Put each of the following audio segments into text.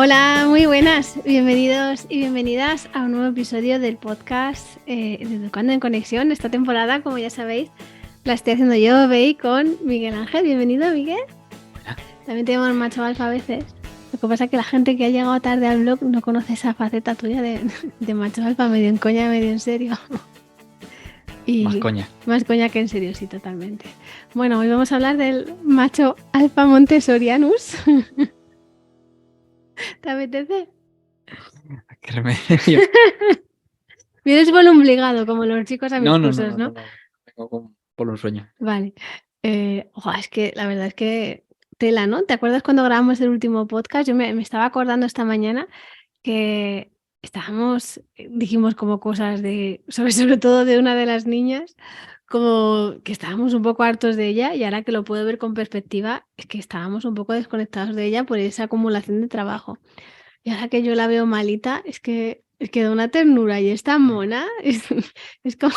Hola, muy buenas. Bienvenidos y bienvenidas a un nuevo episodio del podcast de Educando en Conexión. Esta temporada, como ya sabéis, la estoy haciendo yo, Bey, con Miguel Ángel. Bienvenido, Miguel. Hola. También tenemos macho alfa a veces. Lo que pasa es que la gente que ha llegado tarde al blog no conoce esa faceta tuya de macho alfa, medio en coña, medio en serio. Y Más coña. más coña que en serio, sí, totalmente. Bueno, hoy vamos a hablar del macho alfa montessorianus. ¿Te apetece? ¿Qué remedio? Vienes volumbligado, como los chicos a mis No. cursos, ¿no? Vengo por un sueño. Vale. Es que la verdad es que tela, ¿no? ¿Te acuerdas cuando grabamos el último podcast? Yo me estaba acordando esta mañana que dijimos como cosas sobre todo de una de las niñas, como que estábamos un poco hartos de ella y ahora que lo puedo ver con perspectiva, es que estábamos un poco desconectados de ella por esa acumulación de trabajo. Y ahora que yo la veo malita, es que da una ternura y es tan mona. Es como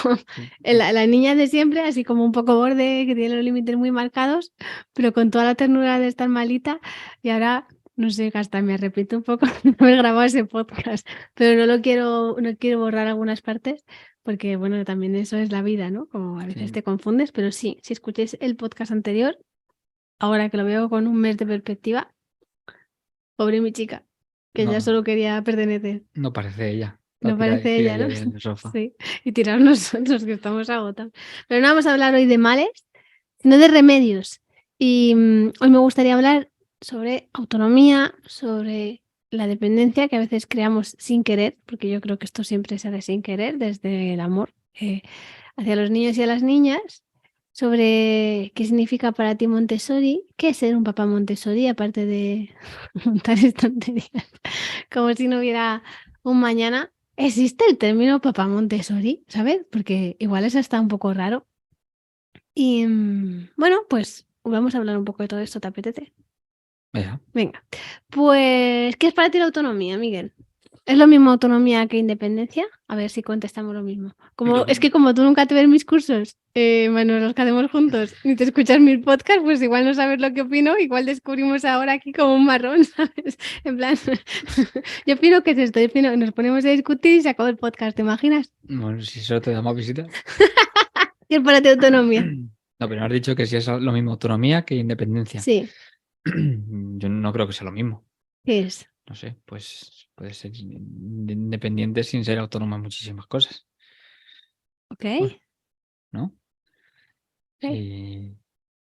la niña de siempre, así como un poco borde, que tiene los límites muy marcados, pero con toda la ternura de estar malita. Y ahora, no sé, hasta me arrepiento un poco de no haber grabado ese podcast, pero no quiero borrar algunas partes, porque bueno, también eso es la vida, ¿no? Como a veces Sí. te confundes, pero sí, si escucháis el podcast anterior, ahora que lo veo con un mes de perspectiva, pobre mi chica, que ella No, solo quería pertenecer. no parece ella. No parece Tira ella, ¿no? ella en el sofá. Sí, y tirar nosotros que estamos agotados. Pero no vamos a hablar hoy de males, sino de remedios. Y hoy me gustaría hablar sobre autonomía, sobre la dependencia que a veces creamos sin querer, porque yo creo que esto siempre se hace sin querer, desde el amor hacia los niños y a las niñas, sobre qué significa para ti Montessori, qué es ser un papá Montessori, aparte de montar estanterías, como si no hubiera un mañana. ¿Existe el término papá Montessori? ¿Sabes? Porque igual eso está un poco raro. Y bueno, pues vamos a hablar un poco de todo esto, ¿te apetece? Venga. Venga, pues, ¿qué es para ti la autonomía, Miguel? ¿Es lo mismo autonomía que independencia? A ver si contestamos lo mismo. Es que como tú nunca te ves mis cursos, Manuel, los que hacemos juntos, ni te escuchas mis podcasts, pues igual no sabes lo que opino, igual descubrimos ahora aquí como un marrón, ¿sabes? En plan, yo opino que es esto, yo opino que nos ponemos a discutir y se acabó el podcast, ¿te imaginas? Bueno, si eso te da más visitas. ¿Qué es para ti autonomía? No, pero has dicho que si es lo mismo autonomía que independencia. Sí, Yo no creo que sea lo mismo. ¿qué es? No sé, pues puede ser independiente sin ser autónoma en muchísimas cosas. ¿Ok? Bueno, ¿no? Ok. Y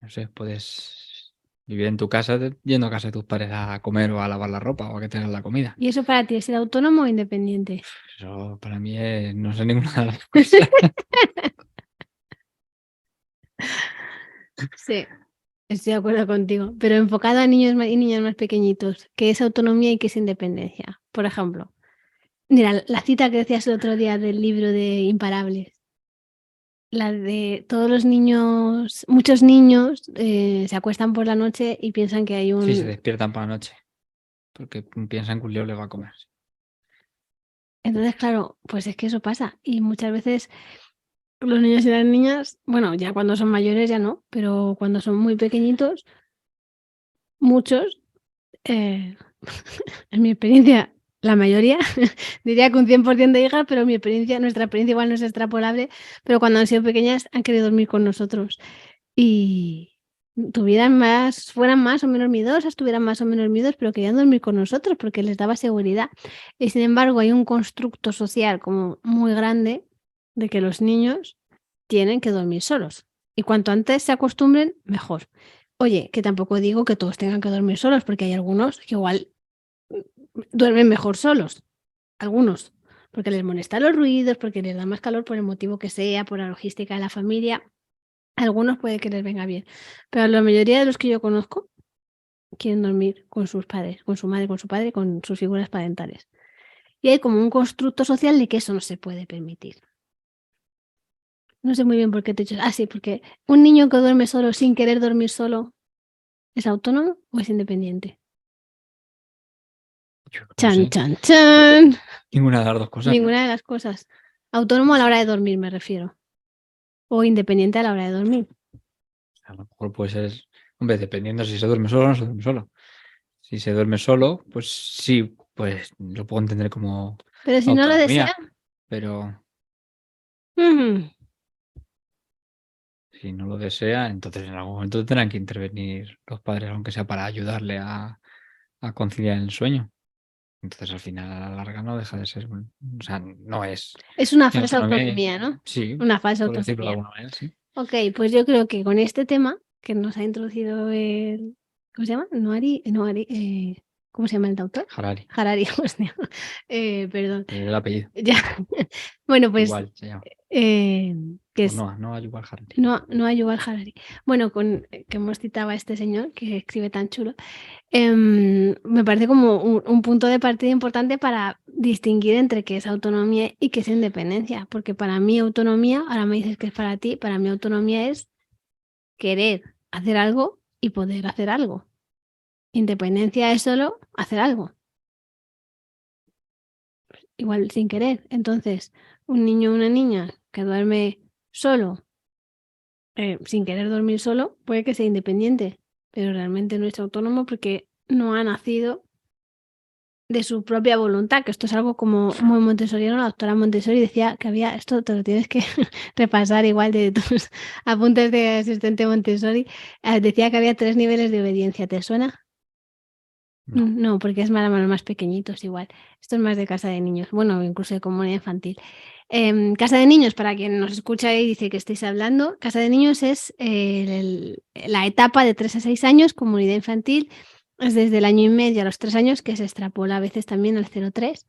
no sé, puedes vivir en tu casa yendo a casa de tus padres a comer o a lavar la ropa o a que tengan la comida. ¿Y eso para ti es ser autónomo o independiente? Eso para mí no sé ninguna de las cosas. Sí. Estoy de acuerdo contigo, pero enfocado a niños y niñas más pequeñitos, ¿qué es autonomía y qué es independencia? Por ejemplo, mira, la cita que decías el otro día del libro de Imparables, la de todos los niños, muchos niños se acuestan por la noche y piensan que hay Sí, se un... despiertan por la noche porque piensan que un lío les va a comer. Entonces, claro, pues es que eso pasa y muchas veces los niños y las niñas, bueno, ya cuando son mayores ya no, pero cuando son muy pequeñitos, muchos Eh, en mi experiencia, la mayoría, diría que un 100% de hijas, pero nuestra experiencia igual no es extrapolable, pero cuando han sido pequeñas han querido dormir con nosotros y fueran más o menos miedosas, tuvieran más o menos miedos, pero querían dormir con nosotros porque les daba seguridad. Y sin embargo, hay un constructo social como muy grande de que los niños tienen que dormir solos. Y cuanto antes se acostumbren, mejor. Oye, que tampoco digo que todos tengan que dormir solos, porque hay algunos que igual duermen mejor solos, algunos, porque les molestan los ruidos, porque les da más calor por el motivo que sea, por la logística de la familia. Algunos puede que les venga bien, pero la mayoría de los que yo conozco quieren dormir con sus padres, con su madre, con su padre, con sus figuras parentales. Y hay como un constructo social de que eso no se puede permitir. No sé muy bien por qué te he dicho. Ah, sí, porque un niño que duerme solo sin querer dormir solo, ¿es autónomo o es independiente? Yo no Chan, sé. chan, chan. Ninguna de las dos cosas, ¿no? Ninguna de las cosas. Autónomo a la hora de dormir, me refiero. O independiente a la hora de dormir. A lo mejor puede ser, hombre, dependiendo si se duerme solo o no se duerme solo. Si se duerme solo, pues sí, pues lo puedo entender como Pero si no lo autonomía, desea. pero Ujú. si no lo desea, entonces en algún momento tendrán que intervenir los padres, aunque sea para ayudarle a conciliar el sueño. Entonces, al final, a la larga no deja de ser o sea, no es Es una ni falsa autonomía autonomía, ¿no? sí, Una falsa por decirlo de autonomía. alguna manera, sí. Ok, pues yo creo que con este tema que nos ha introducido el... ¿Cómo se llama? ¿Cómo se llama el autor? Harari, Harari, hostia. Perdón. el apellido, Ya. Bueno, pues igual se llama. que O es Noah Yuval Harari. no Yuval Harari. Bueno, que hemos citado a este señor que escribe tan chulo. Me parece como un punto de partida importante para distinguir entre qué es autonomía y qué es independencia, porque para mí autonomía, ahora me dices que es para ti, para mí autonomía es querer hacer algo y poder hacer algo. Independencia es solo hacer algo, igual sin querer. Entonces, un niño o una niña que duerme solo, sin querer dormir solo, puede que sea independiente, pero realmente no es autónomo porque no ha nacido de su propia voluntad, que esto es algo como muy montessoriano. La doctora Montessori decía que había, esto te lo tienes que repasar igual de tus apuntes de asistente Montessori, decía que había 3 niveles de obediencia, ¿te suena? No, No, porque es para los más pequeñitos igual. Esto es más de casa de niños, bueno, incluso de comunidad infantil. Casa de niños, para quien nos escucha y dice que estáis hablando, casa de niños es la etapa de 3 a 6 años, comunidad infantil es desde el año y medio a los 3 años, que se extrapola a veces también al 0-3.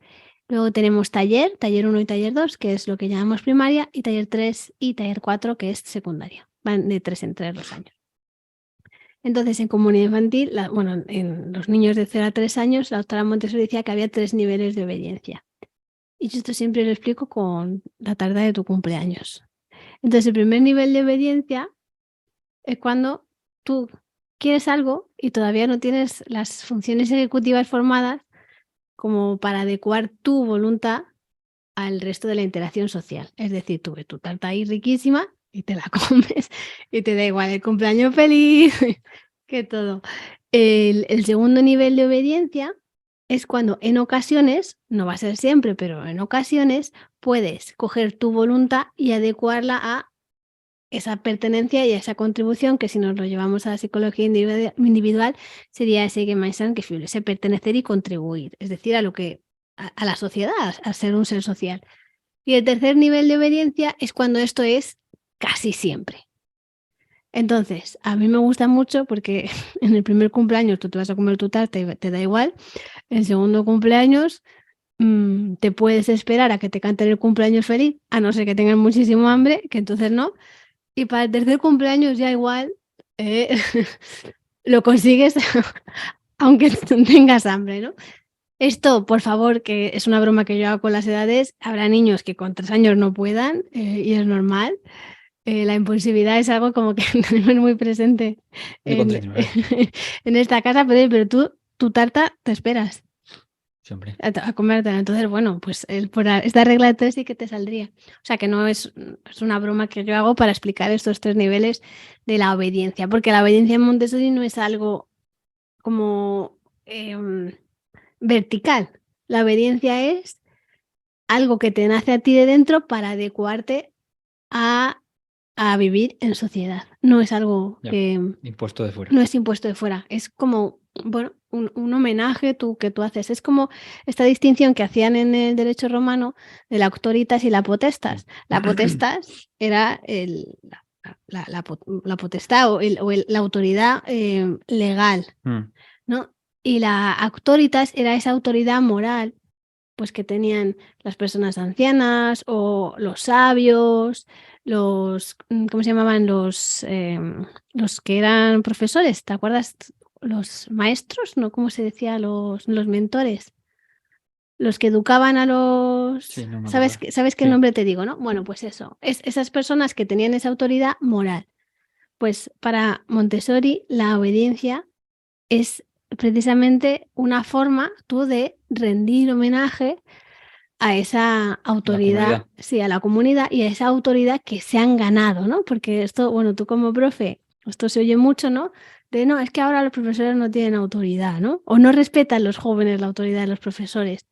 Luego tenemos taller 1 y taller 2, que es lo que llamamos primaria, y taller 3 y taller 4, que es secundaria. Van de 3 en 3 los años. Entonces, en comunidad infantil, bueno, en los niños de 0 a 3 años, la doctora Montessori decía que había 3 niveles de obediencia. Y yo esto siempre lo explico con la tarde de tu cumpleaños. Entonces, el primer nivel de obediencia es cuando tú quieres algo y todavía no tienes las funciones ejecutivas formadas como para adecuar tu voluntad al resto de la interacción social. Es decir, tú ves tu tarta ahí riquísima y te la comes y te da igual el cumpleaños feliz que todo. El segundo nivel de obediencia es cuando en ocasiones, no va a ser siempre, pero en ocasiones puedes coger tu voluntad y adecuarla a esa pertenencia y a esa contribución, que si nos lo llevamos a la psicología individual sería ese Gemeinsam Gefühl, ese pertenecer y contribuir, es decir, a lo que a la sociedad, a ser un ser social. Y el tercer nivel de obediencia es cuando esto es casi siempre. Entonces, a mí me gusta mucho porque en el primer cumpleaños tú te vas a comer tu tarta y te da igual. El segundo cumpleaños te puedes esperar a que te canten el cumpleaños feliz, a no ser que tengan muchísimo hambre, que entonces no. Y para el tercer cumpleaños ya igual lo consigues aunque tengas hambre, ¿no? Esto, por favor, que es una broma que yo hago con las edades, habrá niños que con 3 años no puedan y es normal. La impulsividad es algo como que tenemos muy presente yo con en 39, en esta casa, pero tú tu tarta te esperas siempre. a comértela. Entonces, bueno, pues esta regla de 3 sí que te saldría. O sea, que no es una broma que yo hago para explicar estos 3 niveles de la obediencia, porque la obediencia en Montessori no es algo como, vertical. La obediencia es algo que te nace a ti de dentro para adecuarte a vivir en sociedad. No es algo Ya, que impuesto de fuera. no es impuesto de fuera. Es como, bueno, un homenaje que tú haces. Es como esta distinción que hacían en el derecho romano de la auctoritas y la potestas. La potestas era la potestad la autoridad legal, ¿no? Y la auctoritas era esa autoridad moral, pues que tenían las personas ancianas o los sabios, ¿cómo se llamaban? Los que eran profesores, ¿te acuerdas? Los maestros, ¿no? ¿Cómo se decía? Los mentores. Los que educaban a los... Sí, no me ¿Sabes, acuerdo. sabes qué Sí. nombre te digo, no? Bueno, pues eso, esas personas que tenían esa autoridad moral. Pues para Montessori la obediencia es precisamente una forma tú de rendir homenaje a esa A la autoridad, comunidad. sí, a la comunidad y a esa autoridad que se han ganado, ¿no? Porque esto, bueno, tú como profe, esto se oye mucho, ¿no? de no, es que ahora los profesores no tienen autoridad, ¿no? O no respetan los jóvenes la autoridad de los profesores.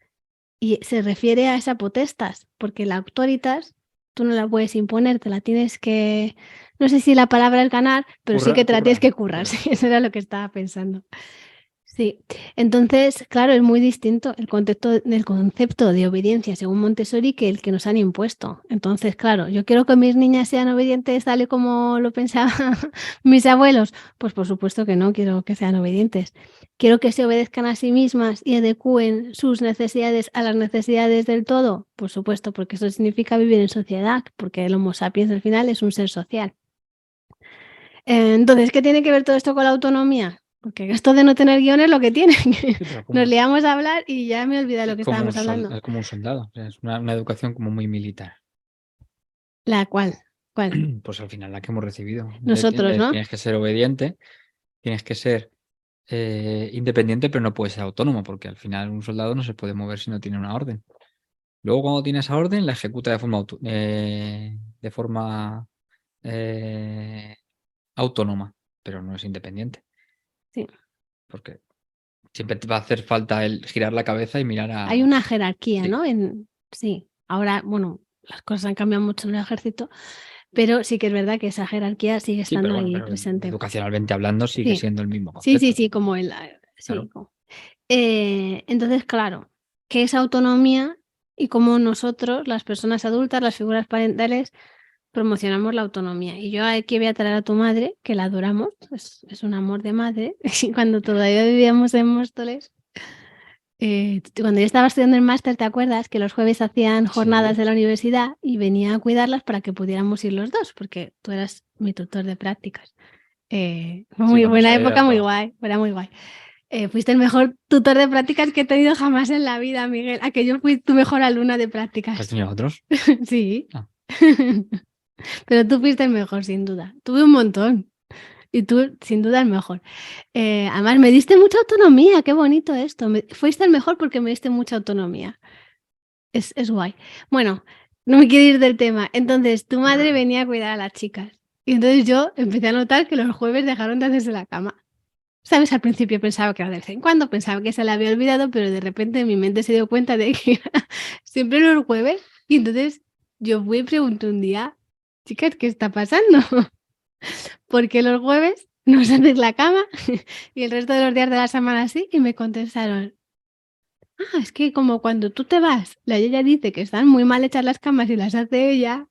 Y se refiere a esa potestas, porque la autoritas tú no la puedes imponer, te la tienes que, no sé si la palabra es ganar, pero sí que te la tienes que currar, currar. sí, eso era lo que estaba pensando. Sí, entonces, claro, es muy distinto el concepto de obediencia según Montessori que el que nos han impuesto. Entonces, claro, yo quiero que mis niñas sean obedientes tal y como lo pensaban mis abuelos. Pues por supuesto que no quiero que sean obedientes. Quiero que se obedezcan a sí mismas y adecúen sus necesidades a las necesidades del todo. Por supuesto, porque eso significa vivir en sociedad, porque el Homo sapiens al final es un ser social. Entonces, ¿qué tiene que ver todo esto con la autonomía? Porque esto de no tener guión es lo que tiene. Sí, pero Nos liamos a hablar y ya me olvidé de lo que estábamos hablando. es como un soldado, o sea, es una educación como muy militar. ¿La cual? ¿Cuál? Pues al final la que hemos recibido. Nosotros, ¿no? Tienes que ser obediente, tienes que ser independiente, pero no puedes ser autónomo, porque al final un soldado no se puede mover si no tiene una orden. Luego, cuando tiene esa orden, la ejecuta de forma autónoma, pero no es independiente. Sí. Porque siempre te va a hacer falta el girar la cabeza y mirar a... Hay una jerarquía, Sí. ¿no? Sí. Ahora, bueno, las cosas han cambiado mucho en el ejército, pero sí que es verdad que esa jerarquía sigue Sí, estando pero bueno, ahí pero presente. educacionalmente hablando sigue Sí. siendo el mismo Sí, concepto. como el. Sí. Claro. Entonces, claro, ¿qué es autonomía y cómo nosotros, las personas adultas, las figuras parentales, promocionamos la autonomía? Y yo aquí voy a traer a tu madre, que la adoramos, es un amor de madre. Y cuando todavía vivíamos en Móstoles, cuando yo estaba estudiando el máster, ¿te acuerdas que los jueves hacían jornadas Sí. de la universidad y venía a cuidarlas para que pudiéramos ir los dos? Porque tú eras mi tutor de prácticas. Fue muy cuando buena salía de época, muy trabajar. guay, era muy guay. Fuiste el mejor tutor de prácticas que he tenido jamás en la vida, Miguel. A que yo fui tu mejor alumna de ¿Has prácticas. tenido otros? Sí. Ah. Pero tú fuiste el mejor, sin duda. Tuve un montón. Y tú, sin duda, el mejor. Además, me diste mucha autonomía. Qué bonito esto. Fuiste el mejor porque me diste mucha autonomía. Es guay. Bueno, no me quiero ir del tema. Entonces, tu madre venía a cuidar a las chicas. Y entonces yo empecé a notar que los jueves dejaron de hacerse la cama. ¿Sabes? Al principio pensaba que era de vez en cuando, pensaba que se la había olvidado, pero de repente mi mente se dio cuenta de que era siempre los jueves. Y entonces yo fui y pregunté un día, chicas, ¿qué está pasando? ¿Por qué los jueves no os hacéis la cama y el resto de los días de la semana sí? Y me contestaron, es que como cuando tú te vas, la Yaya dice que están muy mal hechas las camas y las hace ella,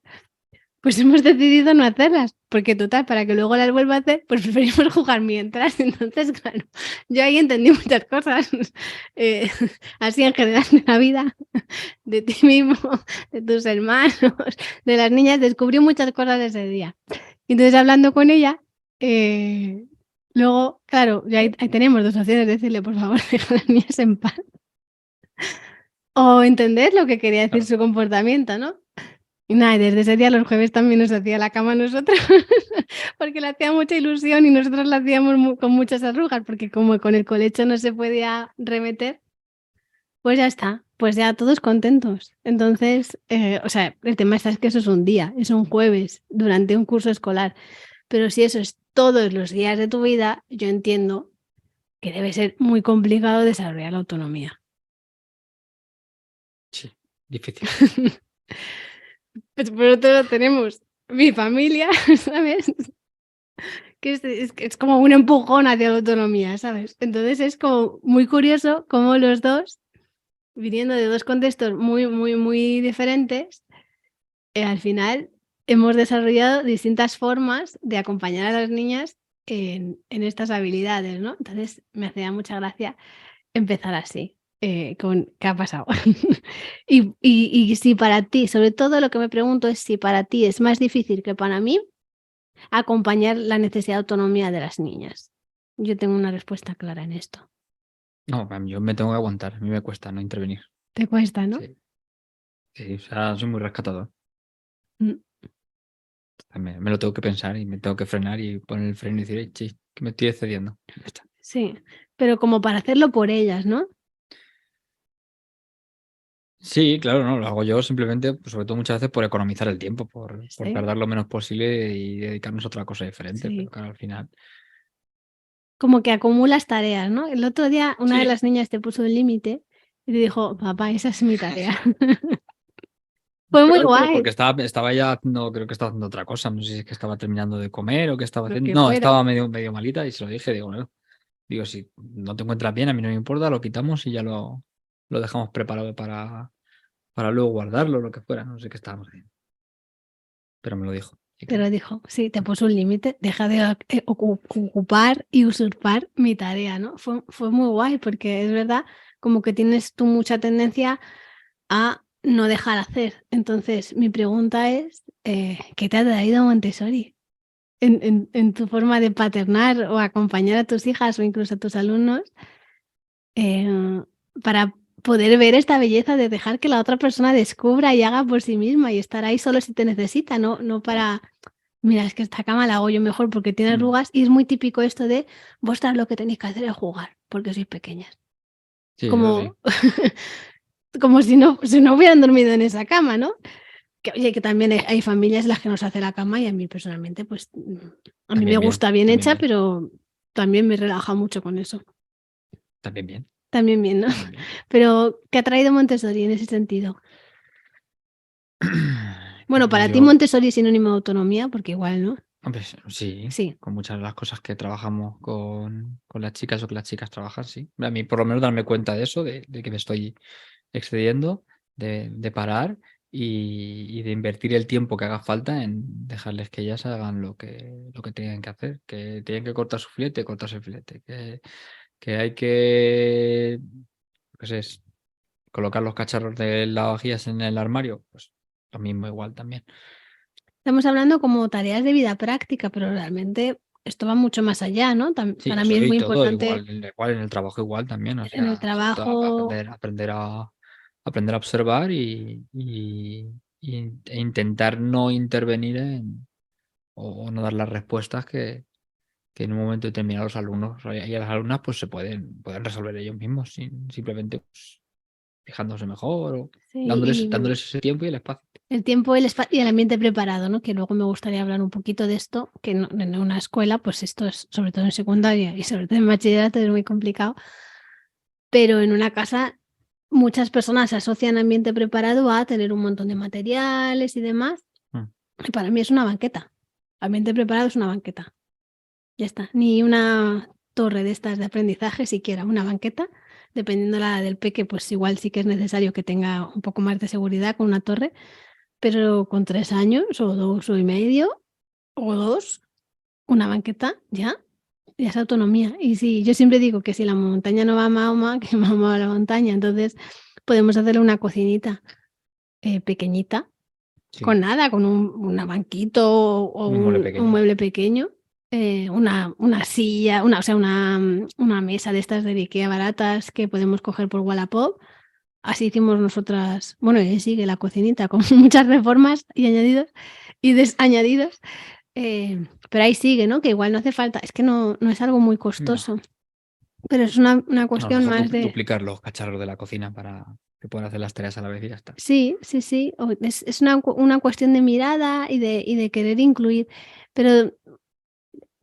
pues hemos decidido no hacerlas, porque total, para que luego las vuelva a hacer, pues preferimos jugar mientras. Entonces, claro, yo ahí entendí muchas cosas, eh, así en general de la vida, de ti mismo, de tus hermanos, de las niñas, descubrí muchas cosas ese día. Y entonces, hablando con ella, luego, claro, ya ahí tenemos 2 opciones, decirle: "Por favor, deja a las niñas en paz", o entender lo que quería decir Claro. su comportamiento, ¿no? Y nada, y desde ese día los jueves también nos hacía la cama a nosotros, porque le hacía mucha ilusión y nosotros la hacíamos con muchas arrugas, porque como con el colecho no se podía remeter, pues ya está, pues ya todos contentos. Entonces, o sea, el tema está es que eso es un día, es un jueves durante un curso escolar, pero si eso es todos los días de tu vida, yo entiendo que debe ser muy complicado desarrollar la autonomía. Sí, difícil. Pues por otro lado tenemos mi familia, ¿sabes? Que es como un empujón hacia la autonomía, ¿sabes? Entonces es como muy curioso cómo los dos, viniendo de 2 contextos muy, muy, muy diferentes, al final hemos desarrollado distintas formas de acompañar a las niñas en estas habilidades, ¿no? Entonces me hacía mucha gracia empezar así, con ¿qué ha pasado? Y si para ti, sobre todo lo que me pregunto es si para ti es más difícil que para mí acompañar la necesidad de autonomía de las niñas. Yo tengo una respuesta clara en esto. No, yo me tengo que aguantar, a mí me cuesta no intervenir. Te cuesta, ¿no? Sí, sí, o sea, soy muy rescatador. Mm, Me lo tengo que pensar y me tengo que frenar y poner el freno y decir, sí, que me estoy excediendo. Ya está. sí, pero como para hacerlo por ellas, ¿no? Sí, claro, no, lo hago yo simplemente, pues, sobre todo muchas veces por economizar el tiempo, por Sí, tardar lo menos posible y dedicarnos a otra cosa diferente, pero sí. claro, al final. como que acumulas tareas, ¿no? El otro día una de Sí. las niñas te puso un límite y te dijo: "Papá, esa es mi tarea". Fue muy Pero guay, porque estaba ya haciendo, creo que estaba haciendo otra cosa. No sé si es que estaba terminando de comer o qué estaba lo haciendo. que No, fuera. estaba medio malita y se lo dije. Digo, bueno, digo, si no te encuentras bien, a mí no me importa, lo quitamos y ya lo dejamos preparado para luego guardarlo, lo que fuera. No sé qué estábamos haciendo. Pero me lo dijo. Así Te que, lo dijo, sí, te puso un límite, deja de ocupar y usurpar mi tarea, ¿no? Fue muy guay, porque es verdad, como que tienes tú mucha tendencia a no dejar hacer. Entonces, mi pregunta es, ¿qué te ha traído Montessori en tu forma de paternar o acompañar a tus hijas o incluso a tus alumnos, eh, para poder ver esta belleza de dejar que la otra persona descubra y haga por sí misma y estar ahí solo si te necesita, no para mira, es que esta cama la hago yo mejor porque tiene arrugas y es muy típico esto de vosotras lo que tenéis que hacer es jugar, porque sois pequeñas. sí, eso sí. Como, como si no hubieran dormido en esa cama, ¿no? Que oye, que también hay familias en las que no se hace la cama y a mí personalmente, pues a mí me También bien, gusta bien también hecha, bien, pero también me relaja mucho con eso. también bien, También bien, ¿no? también bien. Pero, ¿qué ha traído Montessori en ese sentido? Bueno, Pues para ti yo, Montessori es sinónimo de autonomía, porque igual, ¿no? hombre, sí, Sí. con muchas de las cosas que trabajamos con las chicas o que las chicas trabajan, sí. A mí, por lo menos, darme cuenta de eso, de que me estoy excediendo, de parar y de invertir el tiempo que haga falta en dejarles que ellas hagan lo que tengan que hacer. Que tienen que cortar su filete, cortarse el filete. Que hay que, pues es, colocar los cacharros de lavavajillas en el armario, pues lo mismo igual también. Estamos hablando como tareas de vida práctica, pero realmente esto va mucho más allá, ¿no? Sí, Para mí eso es y muy todo importante igual en el trabajo igual también, o en el sea, sobre todo trabajo. aprender a observar e intentar no intervenir o no dar las respuestas que en un momento determinado los alumnos y a las alumnas pues se pueden resolver ellos mismos simplemente pues, fijándose mejor o Sí, dándoles ese tiempo y el espacio. el tiempo y el ambiente preparado, ¿no? Que luego me gustaría hablar un poquito de esto, que en una escuela, pues esto es, sobre todo en secundaria y sobre todo en bachillerato, es muy complicado, pero en una casa muchas personas asocian ambiente preparado a tener un montón de materiales y demás, Mm, y para mí es una banqueta. Ambiente preparado es una banqueta. Ya está, ni una torre de estas de aprendizaje siquiera, una banqueta, dependiendo la del peque, pues igual sí que es necesario que tenga un poco más de seguridad con una torre, pero con 3 años o 2 y medio o 2 una banqueta ya es autonomía. Y sí, yo siempre digo que si la montaña no va a Mahoma, que Mahoma va a la montaña. Entonces, podemos hacerle una cocinita, pequeñita, con sí, nada, con un banquito o un mueble un pequeño. mueble pequeño, una silla, o sea, una mesa de estas de IKEA baratas que podemos coger por Wallapop. Así hicimos nosotras, bueno, y ahí sigue la cocinita con muchas reformas y añadidos y desañadidos, pero ahí sigue, ¿no? Que igual no hace falta, es que no es algo muy No. costoso, pero es una No, a lo cuestión mejor más de duplicar los cacharros de la cocina para que puedan hacer las tareas a la vez y ya está. sí, sí, sí, es una cuestión de mirada y de querer incluir, pero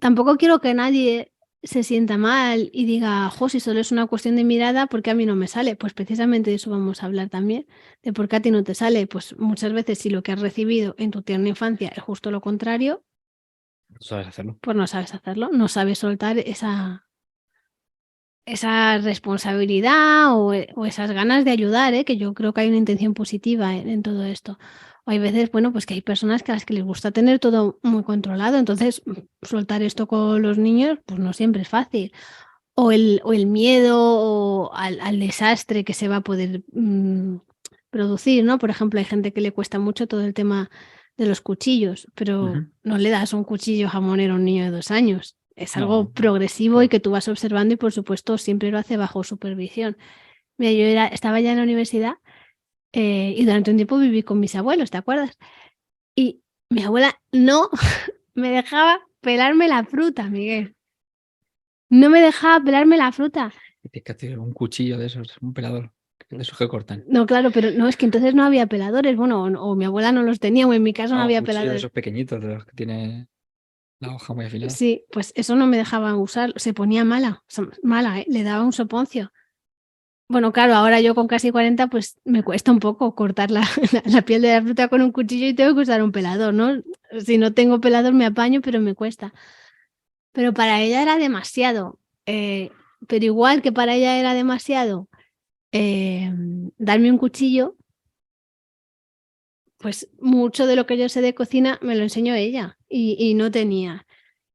tampoco quiero que nadie se sienta mal y diga: "Jo, si solo es una cuestión de mirada, ¿por qué a mí no me sale?". Pues precisamente de eso vamos a hablar también, de por qué a ti no te sale. Pues muchas veces si lo que has recibido en tu tierna infancia es justo lo contrario, Tú sabes hacerlo. pues no sabes hacerlo, no sabes soltar esa responsabilidad o esas ganas de ayudar, que yo creo que hay una intención positiva en todo esto. O hay veces, bueno, pues que hay personas que a las que les gusta tener todo muy controlado, entonces soltar esto con los niños, pues no siempre es fácil. O el miedo al desastre que se va a poder producir, ¿no? Por ejemplo, hay gente que le cuesta mucho todo el tema de los cuchillos, pero Ujú. no le das un cuchillo jamonero a un niño de 2 años. Es algo No, no, progresivo y claro. que tú vas observando y, por supuesto, siempre lo hace bajo supervisión. Mira, estaba ya en la universidad, y durante un tiempo viví con mis abuelos, ¿te acuerdas? Y mi abuela no me dejaba pelarme la fruta, Miguel. No me dejaba pelarme la fruta. Y tienes que hacer un cuchillo de esos, un pelador, de esos que cortan. No, claro, pero no, es que entonces no había peladores, bueno, o mi abuela no los tenía, o en mi caso no No, un había cuchillo de peladores. esos pequeñitos, de los que tiene. La hoja muy afilada. Sí, pues eso no me dejaban usar, se ponía mala, le daba un soponcio. Bueno, claro, ahora yo con casi 40, pues me cuesta un poco cortar la piel de la fruta con un cuchillo y tengo que usar un pelador, ¿no? Si no tengo pelador me apaño, pero me cuesta. Pero para ella era demasiado, pero igual que para ella era demasiado, darme un cuchillo, pues mucho de lo que yo sé de cocina me lo enseñó ella y no tenía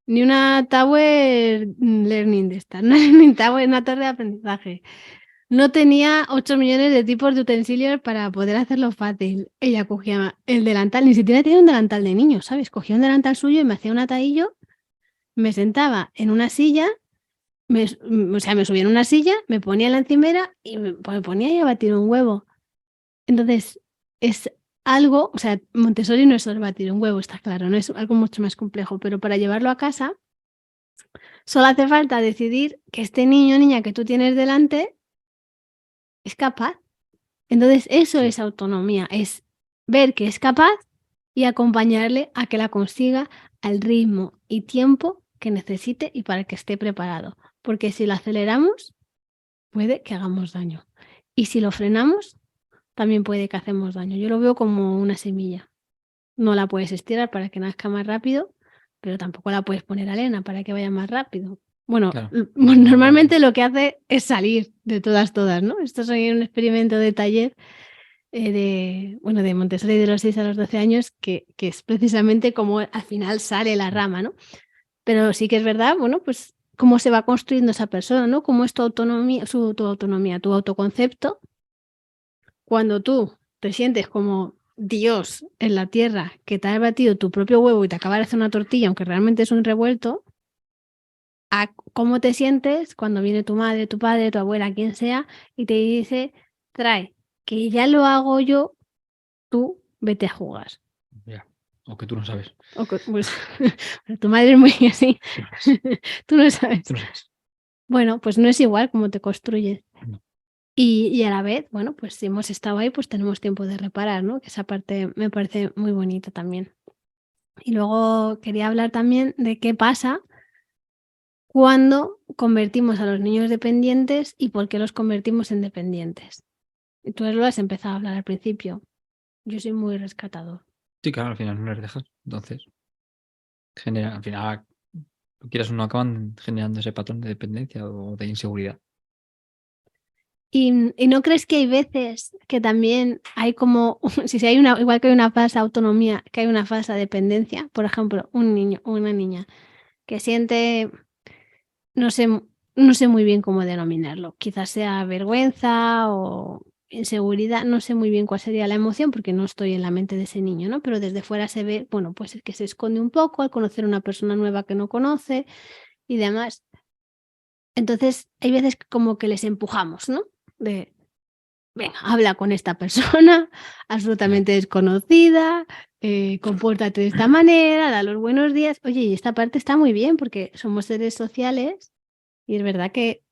ni una Tower Learning de estas, una Learning Tower, una torre de aprendizaje. No tenía 8 millones de tipos de utensilios para poder hacerlo fácil. Ella cogía el delantal, ni siquiera tenía un delantal de niño, ¿sabes? Cogía un delantal suyo y me hacía un atadillo, me sentaba en una silla, me subía en una silla, me ponía en la encimera y me ponía ahí a batir un huevo. Entonces, es algo, o sea, Montessori no es solo batir un huevo, está claro, no es algo mucho más complejo, pero para llevarlo a casa, solo hace falta decidir que este niño o niña que tú tienes delante es capaz. Entonces, eso Sí. es autonomía, es ver que es capaz y acompañarle a que la consiga al ritmo y tiempo que necesite y para que esté preparado. Porque si lo aceleramos, puede que hagamos daño. Y si lo frenamos, también puede que hacemos daño. Yo lo veo como una semilla. No la puedes estirar para que nazca más rápido, pero tampoco la puedes poner a arena para que vaya más rápido. Bueno, Claro. normalmente lo que hace es salir de todas, ¿no? Esto es un experimento de taller de Montessori de los 6 a los 12 años, que es precisamente como al final sale la rama, ¿no? Pero sí que es verdad, bueno, pues cómo se va construyendo esa persona, ¿no? Cómo es tu autonomía, tu autonomía, tu autoconcepto. Cuando tú te sientes como Dios en la tierra, que te has batido tu propio huevo y te acaba de hacer una tortilla, aunque realmente es un revuelto, a cómo te sientes cuando viene tu madre, tu padre, tu abuela, quien sea, y te dice, trae, que ya lo hago yo, tú vete a jugar. Ya. O que tú no sabes. O pues, tu madre es muy así. Tú no sabes. Tú no sabes. Bueno, pues no es igual como te construyes. No. Y a la vez, bueno, pues si hemos estado ahí, pues tenemos tiempo de reparar, ¿no? Que esa parte me parece muy bonita también. Y luego quería hablar también de qué pasa cuando convertimos a los niños dependientes y por qué los convertimos en dependientes. Y tú lo has empezado a hablar al principio. Yo soy muy rescatador. Sí, claro, al final no les dejas. Entonces, al final, quieras o no, acaban generando ese patrón de dependencia o de inseguridad. ¿Y no crees que hay veces que también hay como, si hay una, igual que hay una falsa autonomía, que hay una falsa dependencia? Por ejemplo, un niño o una niña que siente, no sé, no sé muy bien cómo denominarlo, quizás sea vergüenza o inseguridad, no sé muy bien cuál sería la emoción porque no estoy en la mente de ese niño, ¿no? Pero desde fuera se ve, bueno, pues es que se esconde un poco al conocer a una persona nueva que no conoce y demás. Entonces, hay veces como que les empujamos, ¿no? De, venga, habla con esta persona absolutamente desconocida, compórtate de esta manera, da los buenos días. Oye, y esta parte está muy bien porque somos seres sociales y es verdad que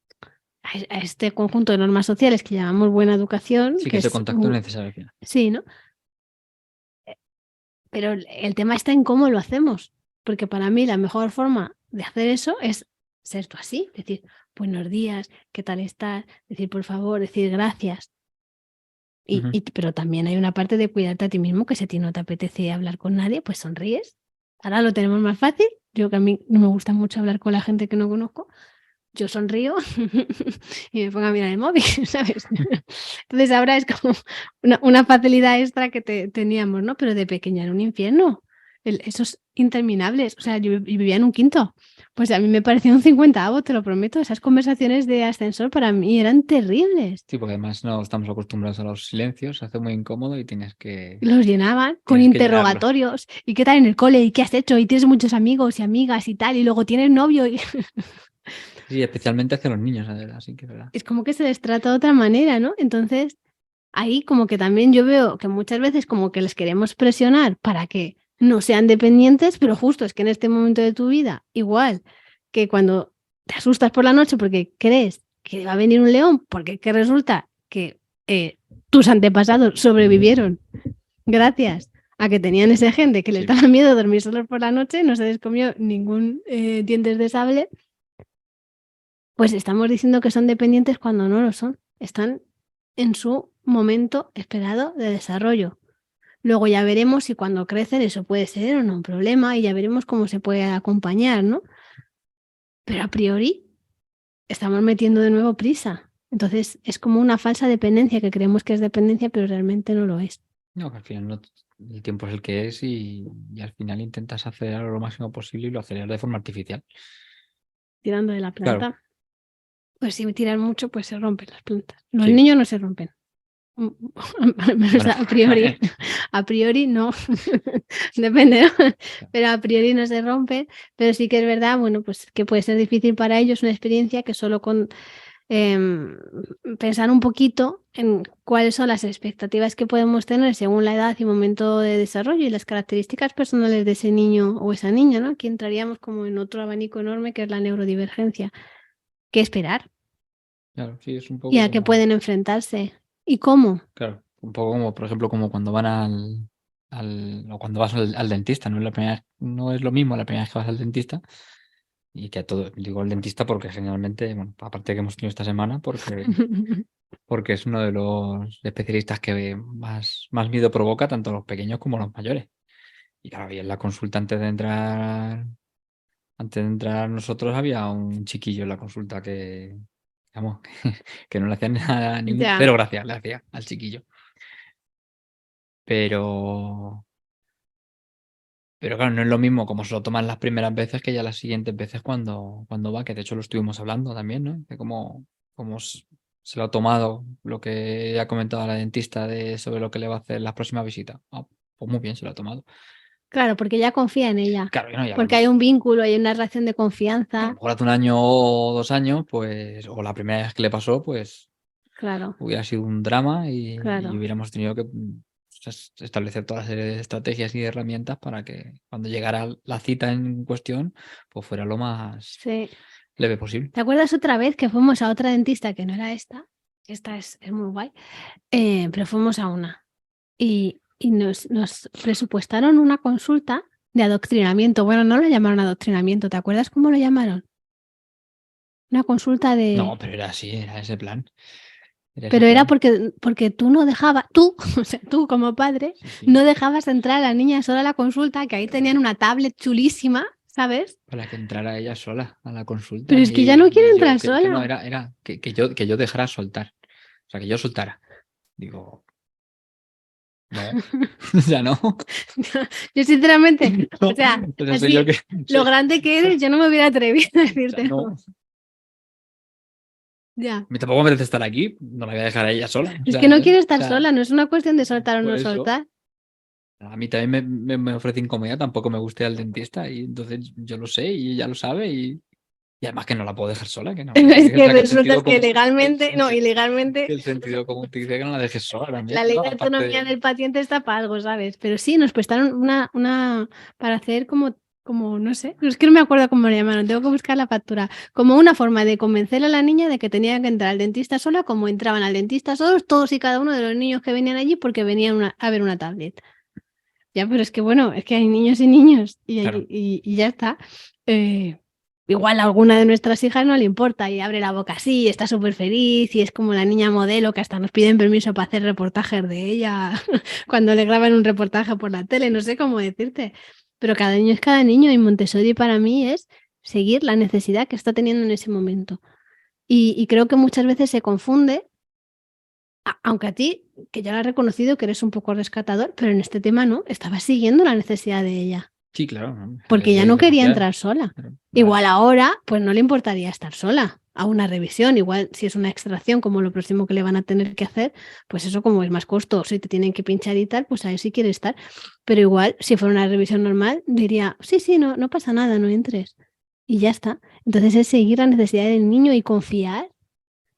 a este conjunto de normas sociales que llamamos buena educación, Sí que que ese es contacto es necesario al final. sí, ¿no? Pero el tema está en cómo lo hacemos, porque para mí la mejor forma de hacer eso es ser tú así, decir buenos días, ¿qué tal estás? Decir por favor, decir gracias. Ujú. Pero también hay una parte de cuidarte a ti mismo, que si a ti no te apetece hablar con nadie, pues sonríes. Ahora lo tenemos más fácil. Yo que a mí no me gusta mucho hablar con la gente que no conozco, yo sonrío y me pongo a mirar el móvil, ¿sabes? Entonces ahora es como una facilidad extra que teníamos, ¿no? Pero de pequeña era un infierno. Esos interminables. O sea, yo vivía en un quinto. Pues a mí me parecía un 50avo, te lo prometo. Esas conversaciones de ascensor para mí eran terribles. Sí, porque además no estamos acostumbrados a los silencios, se hace muy incómodo y tienes que Los llenaban con llenarlos. interrogatorios. ¿Y qué tal en el cole? ¿Y qué has hecho? ¿Y tienes muchos amigos y amigas y tal? Y luego tienes novio. Y Sí, especialmente hacia los niños, así que es verdad. es como que se les trata de otra manera, ¿no? Entonces, ahí como que también yo veo que muchas veces como que les queremos presionar para que no sean dependientes, pero justo es que en este momento de tu vida, igual que cuando te asustas por la noche porque crees que va a venir un león, porque es que resulta que tus antepasados sobrevivieron gracias a que tenían ese gen de que les Sí. daba miedo dormir solos por la noche, no se les comió ningún dientes de sable, pues estamos diciendo que son dependientes cuando no lo son. Están en su momento esperado de desarrollo. Luego ya veremos si cuando crecen eso puede ser o no un problema y ya veremos cómo se puede acompañar, ¿no? Pero a priori estamos metiendo de nuevo prisa. Entonces es como una falsa dependencia que creemos que es dependencia, pero realmente no lo es. No, que al final no, el tiempo es el que es y al final intentas acelerarlo lo máximo posible y lo aceleras de forma artificial. Tirando de la Claro, planta, pues si tiran mucho, pues se rompen las plantas. Los sí. niños no se rompen. Al menos Bueno, a priori no, depende, ¿no? Pero a priori no se rompen, pero sí que es verdad, bueno, pues que puede ser difícil para ellos una experiencia que solo con pensar un poquito en cuáles son las expectativas que podemos tener según la edad y momento de desarrollo y las características personales de ese niño o esa niña, ¿no? Aquí entraríamos como en otro abanico enorme que es la neurodivergencia. ¿Qué esperar? claro, sí, es un ¿Y poco a qué como, pueden enfrentarse? ¿Y cómo? claro, un poco como, por ejemplo, como cuando van o cuando vas al dentista, no es la primera, no es lo mismo la primera vez que vas al dentista y que a todo, digo al dentista porque generalmente, bueno, aparte que hemos tenido esta semana, porque es uno de los especialistas que más miedo provoca tanto a los pequeños como a los mayores. Y claro, y en la consulta antes de entrar nosotros había un chiquillo en la consulta que, vamos, que no le hacía nada, Ya, cero gracia le hacía al chiquillo. Pero, pero claro, no es lo mismo como se lo toman las primeras veces que ya las siguientes veces cuando va, que de hecho lo estuvimos hablando también, ¿no? De cómo se lo ha tomado lo que ha comentado la dentista sobre lo que le va a hacer la próxima visita. Ah, pues muy bien, se lo ha tomado. claro, porque ya confía en ella, Claro, y no, y a lo porque hay mejor, un vínculo, hay una relación de a lo confianza. mejor hace un año o 2 años, pues, o la primera vez que le pasó, pues Claro, hubiera sido un drama y claro. hubiéramos tenido que establecer toda la serie de estrategias y herramientas para que cuando llegara la cita en cuestión, pues fuera lo más Sí. leve posible. ¿Te acuerdas otra vez que fuimos a otra dentista que no era esta? Esta es muy guay. Pero fuimos a una y nos presupuestaron una consulta de adoctrinamiento. Bueno, no lo llamaron adoctrinamiento, ¿te acuerdas cómo lo llamaron? Una consulta No, de... pero era así, era ese plan. Era ese Pero era plan. porque tú no dejabas, tú, o sea, tú como padre, Sí, sí. no dejabas entrar a la niña sola a la consulta, que ahí tenían una tablet chulísima, ¿sabes? Para que entrara ella sola a la Pero consulta. es que ya no quiere Y yo, entrar que no, sola. era que yo dejara soltar. O sea, que yo soltara. Digo, no, ya no. Yo sinceramente, No, o sea, o sea, soy yo así, que. lo grande que eres, yo no me hubiera atrevido a O sea, decirte no. ya. Me tampoco me apetece estar aquí, no la voy a dejar a ella sola. Es que no quiere estar sola, no es una cuestión de soltar o Por no eso, soltar. a mí también me ofrece incomodidad, tampoco me gusta ir al dentista y entonces yo lo sé y ella lo sabe y además que no la puedo dejar sola, que no. Es O que sea, que resulta que legalmente, no, que ilegalmente, el sentido común te dice que no la dejes sola también, la ley ¿no? de Aparte autonomía de. del paciente está para algo, ¿sabes? Pero sí, nos prestaron una para hacer como, no sé, es que no me acuerdo cómo lo llamaron, tengo que buscar la factura, como una forma de convencer a la niña de que tenía que entrar al dentista sola, como entraban al dentista solos todos y cada uno de los niños que venían allí porque venían a ver una tablet. Ya, pero es que bueno, es que hay niños y niños Claro, y ya está. Igual a alguna de nuestras hijas no le importa y abre la boca así, y está súper feliz y es como la niña modelo que hasta nos piden permiso para hacer reportajes de ella cuando le graban un reportaje por la tele, no sé cómo decirte. Pero cada niño es cada niño y Montessori para mí es seguir la necesidad que está teniendo en ese momento. Y creo que muchas veces se confunde aunque a ti, que ya lo has reconocido que eres un poco rescatador, pero en este tema no, estabas siguiendo la necesidad de ella, sí, claro, ¿no? A porque ya veces no quería necesidades. entrar sola. Pero, Igual ahora, pues no le importaría estar sola a una revisión, igual si es una extracción como lo próximo que le van a tener que hacer, pues eso como es más costoso y te tienen que pinchar y tal, pues ahí sí quiere estar. Pero igual, si fuera una revisión normal, diría, sí, sí, no, no pasa nada, no entres. Y ya está. Entonces es seguir la necesidad del niño y confiar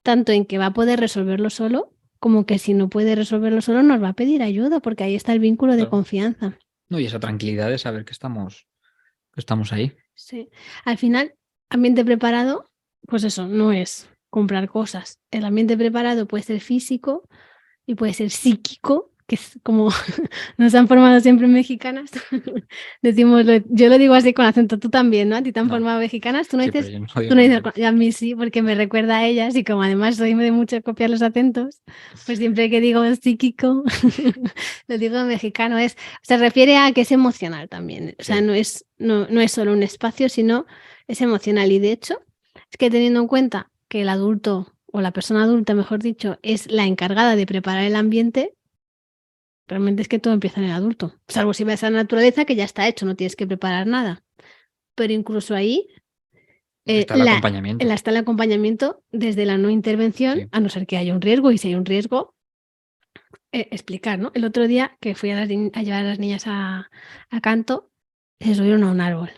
tanto en que va a poder resolverlo solo, como que si no puede resolverlo solo nos va a pedir ayuda, porque ahí está el vínculo de claro. confianza. No, y esa tranquilidad de saber que estamos ahí. Sí. Al final, ambiente preparado, pues eso, no es comprar cosas. El ambiente preparado puede ser físico y puede ser psíquico que es como nos han formado siempre mexicanas, decimos, yo lo digo así con acento, tú también, ¿no? A ti te han No. formado mexicanas, tú no Sí, pero dices, yo no lo tú digo no con dices, acento. y a mí sí, porque me recuerda a ellas y como además soy de mucho copiar los acentos, pues siempre que digo psíquico, lo digo en mexicano, se refiere a que es emocional también, o sea, Sí. no es solo un espacio, sino es emocional y de hecho, es que teniendo en cuenta que el adulto o la persona adulta, mejor dicho, es la encargada de preparar el ambiente, realmente es que todo empieza en el adulto, salvo si vas a la naturaleza que ya está hecho, no tienes que preparar nada. Pero incluso ahí Está el acompañamiento. está el acompañamiento desde la no intervención, Sí. a no ser que haya un riesgo, y si hay un riesgo, explicar, ¿no? El otro día que fui a llevar a las niñas a canto, se subieron a un árbol.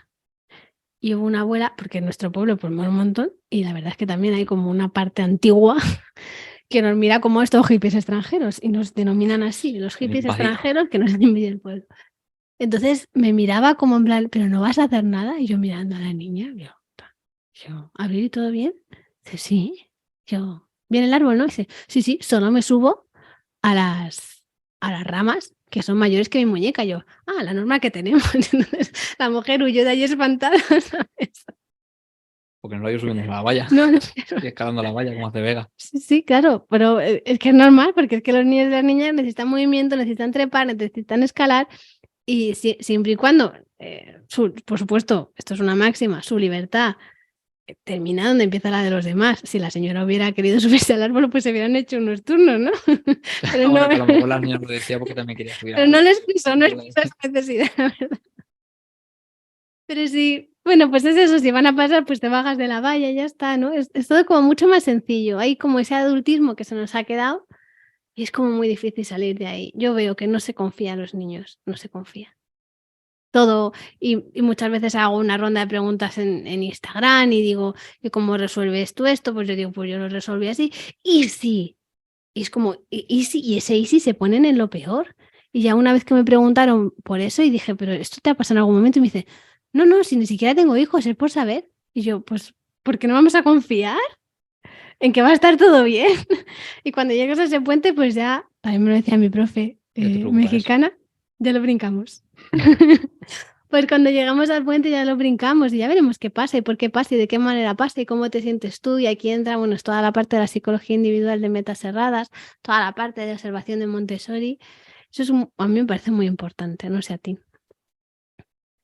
Y hubo una abuela, porque en nuestro pueblo pues mola un montón, y la verdad es que también hay como una parte antigua que nos mira como estos hippies extranjeros, y nos denominan así, los hippies Invadir. extranjeros que nos envidia el pueblo. Entonces me miraba como en plan, pero no vas a hacer nada. Y yo mirando a la niña, yo, ¿Abril, todo bien? Dice, sí. Yo, ¿viene el árbol, no? Dice, sí, sí, solo me subo a las ramas que son mayores que mi muñeca. Yo, la norma que tenemos. Entonces, la mujer huyó de allí espantada, ¿sabes? Porque no lo iba subiendo a la valla. No, Y escalando la valla como hace Vega. sí, claro, pero es que es normal, porque es que los niños y las niñas necesitan movimiento, necesitan trepar, necesitan escalar. Y siempre y cuando, por supuesto, esto es una máxima, su libertad termina donde empieza la de los demás. Si la señora hubiera querido subirse al árbol, pues se hubieran hecho unos turnos, ¿no? Pero no, Bueno, que a lo mejor la niña lo decía porque también quería subir al pero no árbol. les piso, no les piso esa necesidad, la verdad. Pero sí, bueno, pues es eso, si van a pasar, pues te bajas de la valla y ya está, ¿no? Es todo como mucho más sencillo. Hay como ese adultismo que se nos ha quedado y es como muy difícil salir de ahí. Yo veo que no se confía a los niños, no se confía. Todo, y muchas veces hago una ronda de preguntas en Instagram y digo, ¿y cómo resuelves tú esto? Pues yo digo, pues yo lo resolví así. Y sí, y es como, y ese easy se ponen en lo peor. Y ya una vez que me preguntaron por eso y dije, pero ¿esto te ha pasado en algún momento? Y me dice, no, no, si ni siquiera tengo hijos, es por saber. Y yo, pues, ¿por qué no vamos a confiar en que va a estar todo bien? Y cuando llegas a ese puente, pues ya, también me lo decía mi profe Ya te preocuparás. mexicana, ya lo brincamos. Pues cuando llegamos al puente ya lo brincamos y ya veremos qué pasa y por qué pasa y de qué manera pasa y cómo te sientes tú. Y aquí entra, bueno, es toda la parte de la psicología individual de metas cerradas, toda la parte de observación de Montessori. Eso a mí me parece muy importante, no sé a ti.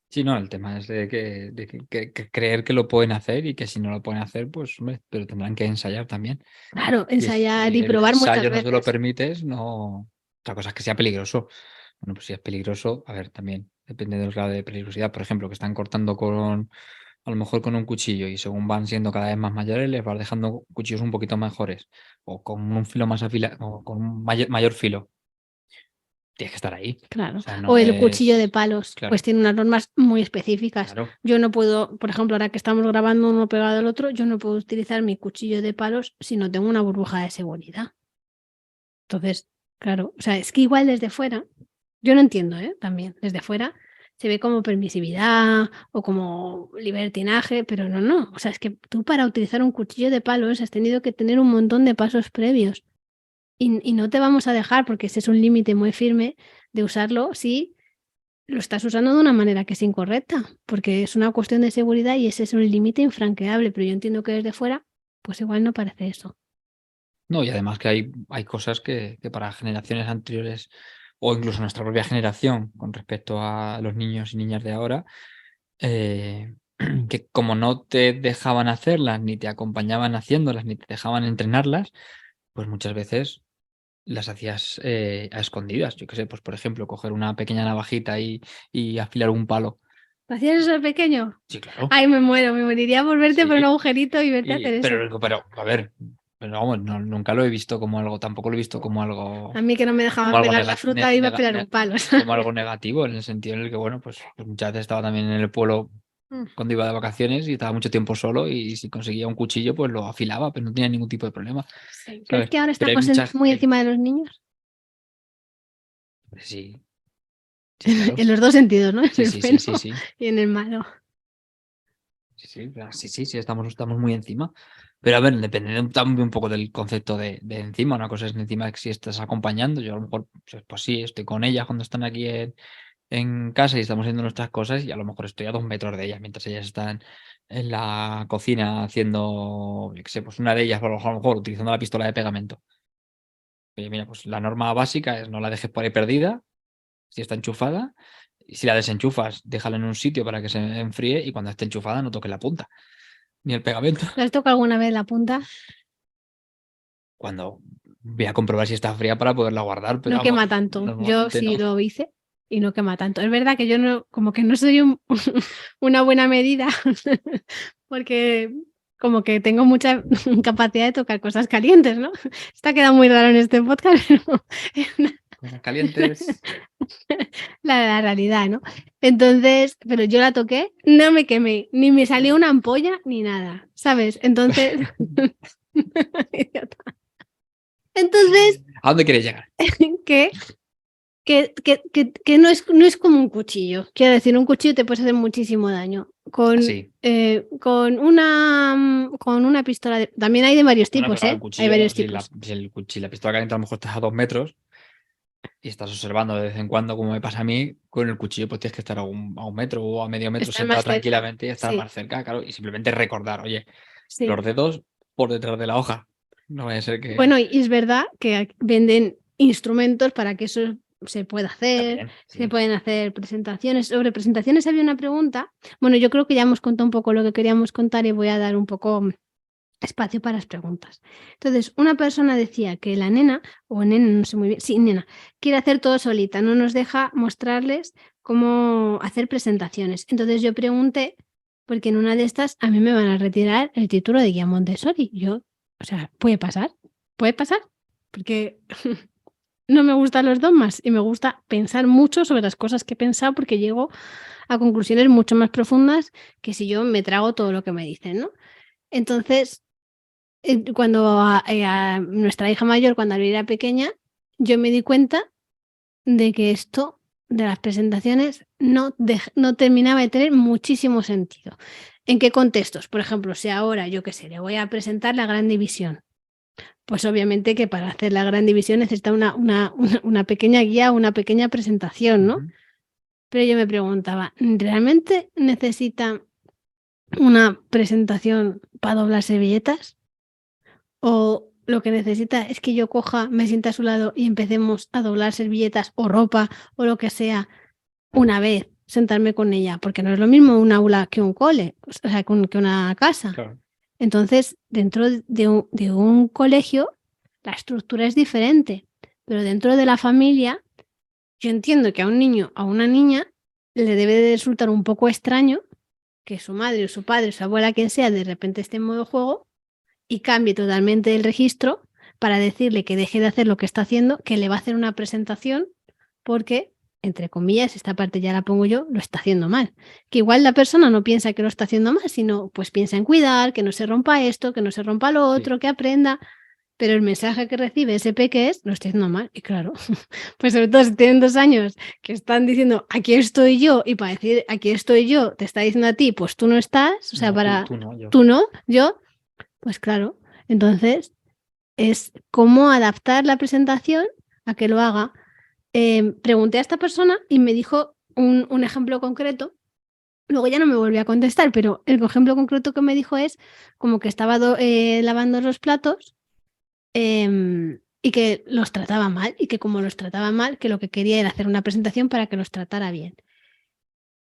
Sí, no, el tema es que creer que lo pueden hacer y que si no lo pueden hacer, pues, hombre, pero tendrán que ensayar también. Claro, Y ensayar si y el probar muchas ensayo no te lo veces. permites, no. Otra cosa es que sea peligroso. Bueno, pues si es peligroso, a ver, también depende del grado de peligrosidad. Por ejemplo, que están cortando a lo mejor con un cuchillo y según van siendo cada vez más mayores, les vas dejando cuchillos un poquito mejores o con un filo más afilado o con un mayor filo. Tienes que estar ahí. O Claro. sea, O no el cuchillo de es. palos, Claro, pues tiene unas normas muy específicas. claro. Yo no puedo, por ejemplo, ahora que estamos grabando uno pegado al otro, yo no puedo utilizar mi cuchillo de palos si no tengo una burbuja de seguridad. Entonces, claro, o sea, es que igual desde fuera, yo no entiendo, también, desde fuera se ve como permisividad o como libertinaje, pero no, no. O sea, es que tú para utilizar un cuchillo de palos has tenido que tener un montón de pasos previos y no te vamos a dejar, porque ese es un límite muy firme de usarlo si lo estás usando de una manera que es incorrecta, porque es una cuestión de seguridad y ese es un límite infranqueable, pero yo entiendo que desde fuera, pues igual no parece eso. No, y además que hay cosas que para generaciones anteriores o incluso nuestra propia generación con respecto a los niños y niñas de ahora, eh, que como no te dejaban hacerlas, ni te acompañaban haciéndolas, ni te dejaban entrenarlas, pues muchas veces las hacías a escondidas. Yo qué sé, pues por ejemplo, coger una pequeña navajita y afilar un palo. ¿Lo hacías eso de pequeño? Sí, claro. Ay, me muero, me moriría por verte por un Sí. agujerito y verte hacer eso. A ver, pero vamos, nunca lo he visto como algo, tampoco lo he visto como A algo, mí que no me como dejaban algo pelar la fruta, iba a pelar un palo, como ¿sabes? algo negativo, en el sentido en el que, bueno, pues muchas veces estaba también en el pueblo Mm, cuando iba de vacaciones y estaba mucho tiempo solo y si conseguía un cuchillo, pues lo afilaba, pero no tenía ningún tipo de problema, sí. ¿Crees ¿sabes? que ahora Pero hay estamos muchas, muy encima de los niños? sí, sí, claro. En los dos sentidos, ¿no? En Sí, el sí, sí, bueno sí, sí. y en el malo. Sí, estamos muy encima. Pero a ver, depende también un poco del concepto de encima. Una cosa es encima que si estás acompañando, yo a lo mejor, pues sí, estoy con ellas cuando están aquí en casa y estamos haciendo nuestras cosas y a lo mejor estoy a 2 metros de ellas mientras ellas están en la cocina haciendo, yo qué sé, pues una de ellas a lo mejor utilizando la pistola de pegamento. Oye, mira, pues la norma básica es no la dejes por ahí perdida, si está enchufada, y si la desenchufas, déjala en un sitio para que se enfríe y cuando esté enchufada no toques la punta, ni el pegamento. ¿Le has tocado alguna vez la punta? Cuando voy a comprobar si está fría para poderla guardar, pero No vamos, quema tanto. Yo normalmente no. sí lo hice y no quema tanto. Es verdad que yo no, como que no soy una buena medida, porque como que tengo mucha capacidad de tocar cosas calientes, ¿no? Esto ha quedado muy raro en este podcast, pero Cosas calientes. la realidad, ¿no? Entonces, pero yo la toqué, no me quemé, ni me salió una ampolla ni nada, ¿sabes? Entonces, entonces, ¿A dónde quieres llegar? ¿qué? Que no es como un cuchillo. Quiero decir, un cuchillo te puede hacer muchísimo daño. Sí. Con una pistola. También hay de varios Bueno, tipos, pero el ¿eh? Hay cuchillo, varios si la, tipos. si la pistola caliente a lo mejor estás a 2 metros y estás observando de vez en cuando, como me pasa a mí, con el cuchillo pues tienes que estar a un metro o a medio metro Están sentado más cerca. tranquilamente y estar Sí, más cerca, claro, y simplemente recordar, oye, sí. los dedos por detrás de la hoja. No vaya a ser que Bueno, y es verdad que venden instrumentos para que eso se pueda hacer. también, Se sí. pueden hacer presentaciones. Sobre presentaciones había una pregunta. Bueno, yo creo que ya hemos contado un poco lo que queríamos contar y voy a dar un poco espacio para las preguntas. Entonces, una persona decía que la nena, o nena, no sé muy bien, sí, nena, quiere hacer todo solita, no nos deja mostrarles cómo hacer presentaciones. Entonces yo pregunté, porque en una de estas a mí me van a retirar el título de guía Montessori. Yo, o sea, puede pasar, porque no me gustan los dogmas y me gusta pensar mucho sobre las cosas que he pensado porque llego a conclusiones mucho más profundas que si yo me trago todo lo que me dicen, ¿no? Entonces, cuando a nuestra hija mayor, cuando era pequeña, yo me di cuenta de que esto de las presentaciones no terminaba de tener muchísimo sentido. ¿En qué contextos? Por ejemplo, si ahora, yo qué sé, le voy a presentar la gran división, pues obviamente que para hacer la gran división necesita una pequeña guía, una pequeña presentación, ¿no? Ujú. Pero yo me preguntaba, ¿realmente necesita una presentación para doblar servilletas? O lo que necesita es que yo coja, me sienta a su lado y empecemos a doblar servilletas o ropa o lo que sea una vez, sentarme con ella, porque no es lo mismo un aula que un cole, o sea, que una casa. Claro. Entonces, dentro de un colegio, la estructura es diferente, pero dentro de la familia, yo entiendo que a un niño, a una niña, le debe de resultar un poco extraño que su madre o su padre o su abuela, quien sea, de repente esté en modo juego y cambie totalmente el registro para decirle que deje de hacer lo que está haciendo, que le va a hacer una presentación porque, entre comillas, esta parte ya la pongo yo, lo está haciendo mal. Que igual la persona no piensa que lo está haciendo mal, sino pues piensa en cuidar, que no se rompa esto, que no se rompa lo Sí. otro, que aprenda. Pero el mensaje que recibe ese peque es, lo estoy haciendo mal. Y claro, pues sobre todo si tienen 2 años que están diciendo, aquí estoy yo, y para decir, aquí estoy yo, te está diciendo a ti, pues tú no estás, o sea, No, para tú no, yo. tú no, yo, pues claro. Entonces, es cómo adaptar la presentación a que lo haga. Pregunté a esta persona y me dijo un ejemplo concreto. Luego ya no me volvió a contestar, pero el ejemplo concreto que me dijo es como que estaba lavando los platos y que los trataba mal y que como los trataba mal, que lo que quería era hacer una presentación para que los tratara bien.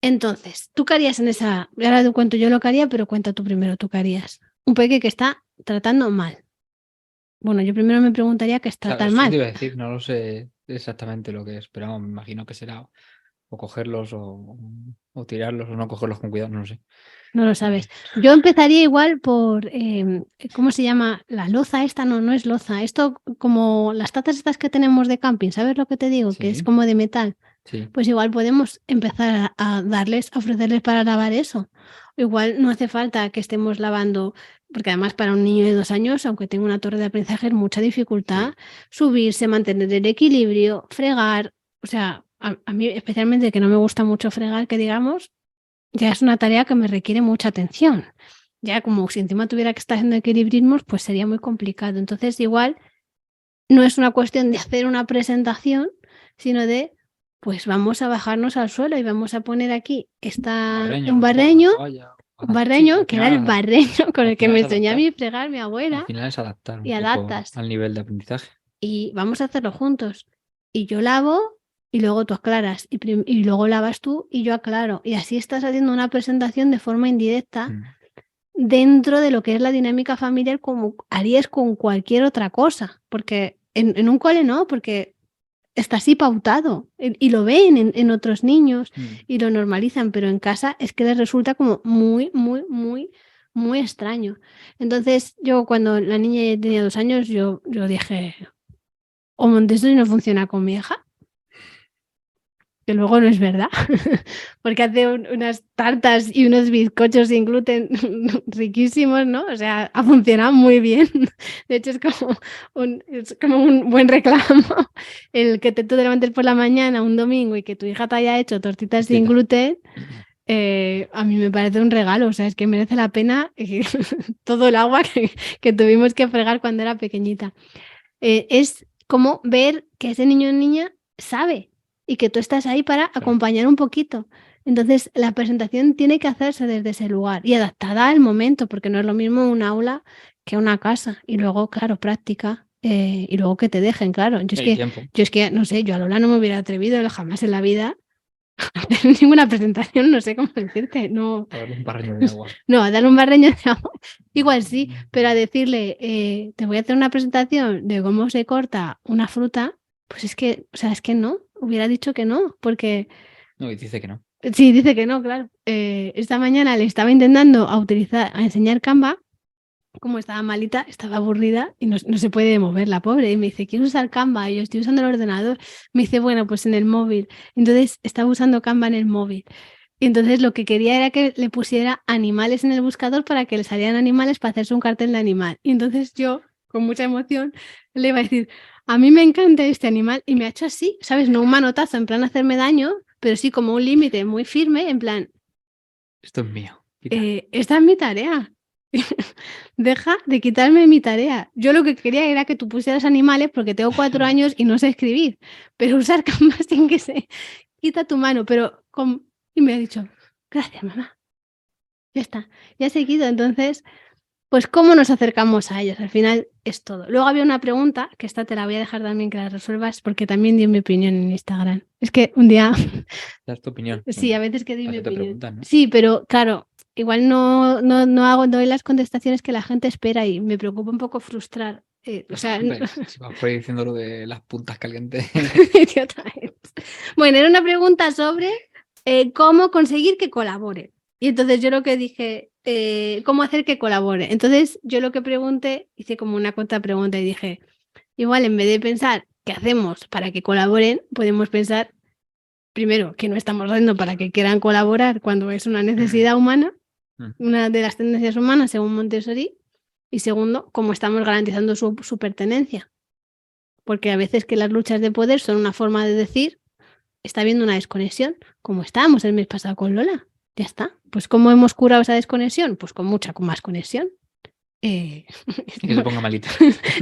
Entonces, ¿tú qué harías en esa? Ahora te cuento yo lo que haría, pero cuenta tú primero, ¿tú qué harías? Un peque que está tratando mal. Bueno, yo primero me preguntaría qué es Claro, tratar eso te mal. iba a decir, no lo sé exactamente lo que es, pero vamos, me imagino que será o cogerlos o tirarlos o no cogerlos con cuidado, no lo sé. No lo sabes. Yo empezaría igual por, ¿cómo se llama? La loza esta, no es loza. Esto como las tazas estas que tenemos de camping, ¿sabes lo que te digo? Que es Sí, como de metal. sí. Pues igual podemos empezar a darles, a ofrecerles para lavar eso. Igual no hace falta que estemos lavando, porque además para un niño de 2 años, aunque tenga una torre de aprendizaje, es mucha dificultad Sí. subirse, mantener el equilibrio, fregar. O sea, a mí especialmente que no me gusta mucho fregar, que digamos, ya es una tarea que me requiere mucha atención. Ya como si encima tuviera que estar haciendo equilibrismos, pues sería muy complicado. Entonces, igual no es una cuestión de hacer una presentación, sino de, pues vamos a bajarnos al suelo y vamos a poner aquí un barreño, que era el barreño con el que me enseñó a mí fregar mi abuela. Al final es adaptar un y poco adaptas. al nivel de aprendizaje. Y vamos a hacerlo juntos. Y yo lavo y luego tú aclaras. Y luego lavas tú y yo aclaro. Y así estás haciendo una presentación de forma indirecta dentro de lo que es la dinámica familiar, como harías con cualquier otra cosa. Porque en un cole no, porque está así pautado y lo ven en otros niños y lo normalizan, pero en casa es que les resulta como muy, muy, muy, muy extraño. Entonces yo cuando la niña ya tenía 2 años, yo dije, o Montessori no funciona con mi hija, que luego no es verdad, porque hace unas tartas y unos bizcochos sin gluten riquísimos, ¿no? O sea, ha funcionado muy bien. De hecho, es como un buen reclamo el que tú te levantes por la mañana un domingo y que tu hija te haya hecho tortitas sin gluten. A mí me parece un regalo, o sea, es que merece la pena todo el agua que tuvimos que fregar cuando era pequeñita. Es como ver que ese niño o niña sabe y que tú estás ahí para acompañar un poquito. Entonces, la presentación tiene que hacerse desde ese lugar y adaptada al momento, porque no es lo mismo un aula que una casa. Y luego, claro, práctica y luego que te dejen, claro. Yo es que, no sé, yo a Lola no me hubiera atrevido jamás en la vida a hacer ninguna presentación, no sé cómo decirte. No, a darle un barreño de agua. No, a darle un barreño de agua. Igual sí, pero a decirle, te voy a hacer una presentación de cómo se corta una fruta, pues es que, o sea, es que no, hubiera dicho que no, porque... No, y dice que no. Sí, dice que no, claro. Esta mañana le estaba intentando a enseñar Canva, como estaba malita, estaba aburrida y no se puede mover la pobre. Y me dice, quiero usar Canva y yo estoy usando el ordenador. Me dice, bueno, pues en el móvil. Entonces estaba usando Canva en el móvil. Y entonces lo que quería era que le pusiera animales en el buscador para que le salieran animales para hacerse un cartel de animal. Y entonces yo, con mucha emoción, le iba a decir, a mí me encanta este animal y me ha hecho así, ¿sabes? No un manotazo en plan hacerme daño, pero sí como un límite muy firme, en plan... Esto es mío. Esta es mi tarea. Deja de quitarme mi tarea. Yo lo que quería era que tú pusieras animales porque tengo 4 años y no sé escribir, pero usar Canva sin que se quita tu mano, pero y me ha dicho, gracias mamá. Ya está, ya he seguido. Entonces, pues cómo nos acercamos a ellos, al final es todo. Luego había una pregunta, que esta te la voy a dejar también que la resuelvas, porque también di mi opinión en Instagram. Es que un día... Das tu opinión. Sí, a veces que di mi opinión. ¿No? Sí, pero claro, igual no doy las contestaciones que la gente espera y me preocupa un poco frustrar. O sea, hombre, si vas por ahí diciendo lo de las puntas calientes. Bueno, era una pregunta sobre cómo conseguir que colabore. Y entonces yo lo que dije, ¿cómo hacer que colabore? Entonces yo lo que pregunté, hice como una contrapregunta y dije, igual en vez de pensar qué hacemos para que colaboren, podemos pensar primero, que no estamos haciendo para que quieran colaborar cuando es una necesidad humana, una de las tendencias humanas según Montessori, y segundo, cómo estamos garantizando su pertenencia. Porque a veces que las luchas de poder son una forma de decir, está habiendo una desconexión, como estábamos el mes pasado con Lola. Ya está. Pues ¿cómo hemos curado esa desconexión? Pues con más conexión. Y que se ponga malita.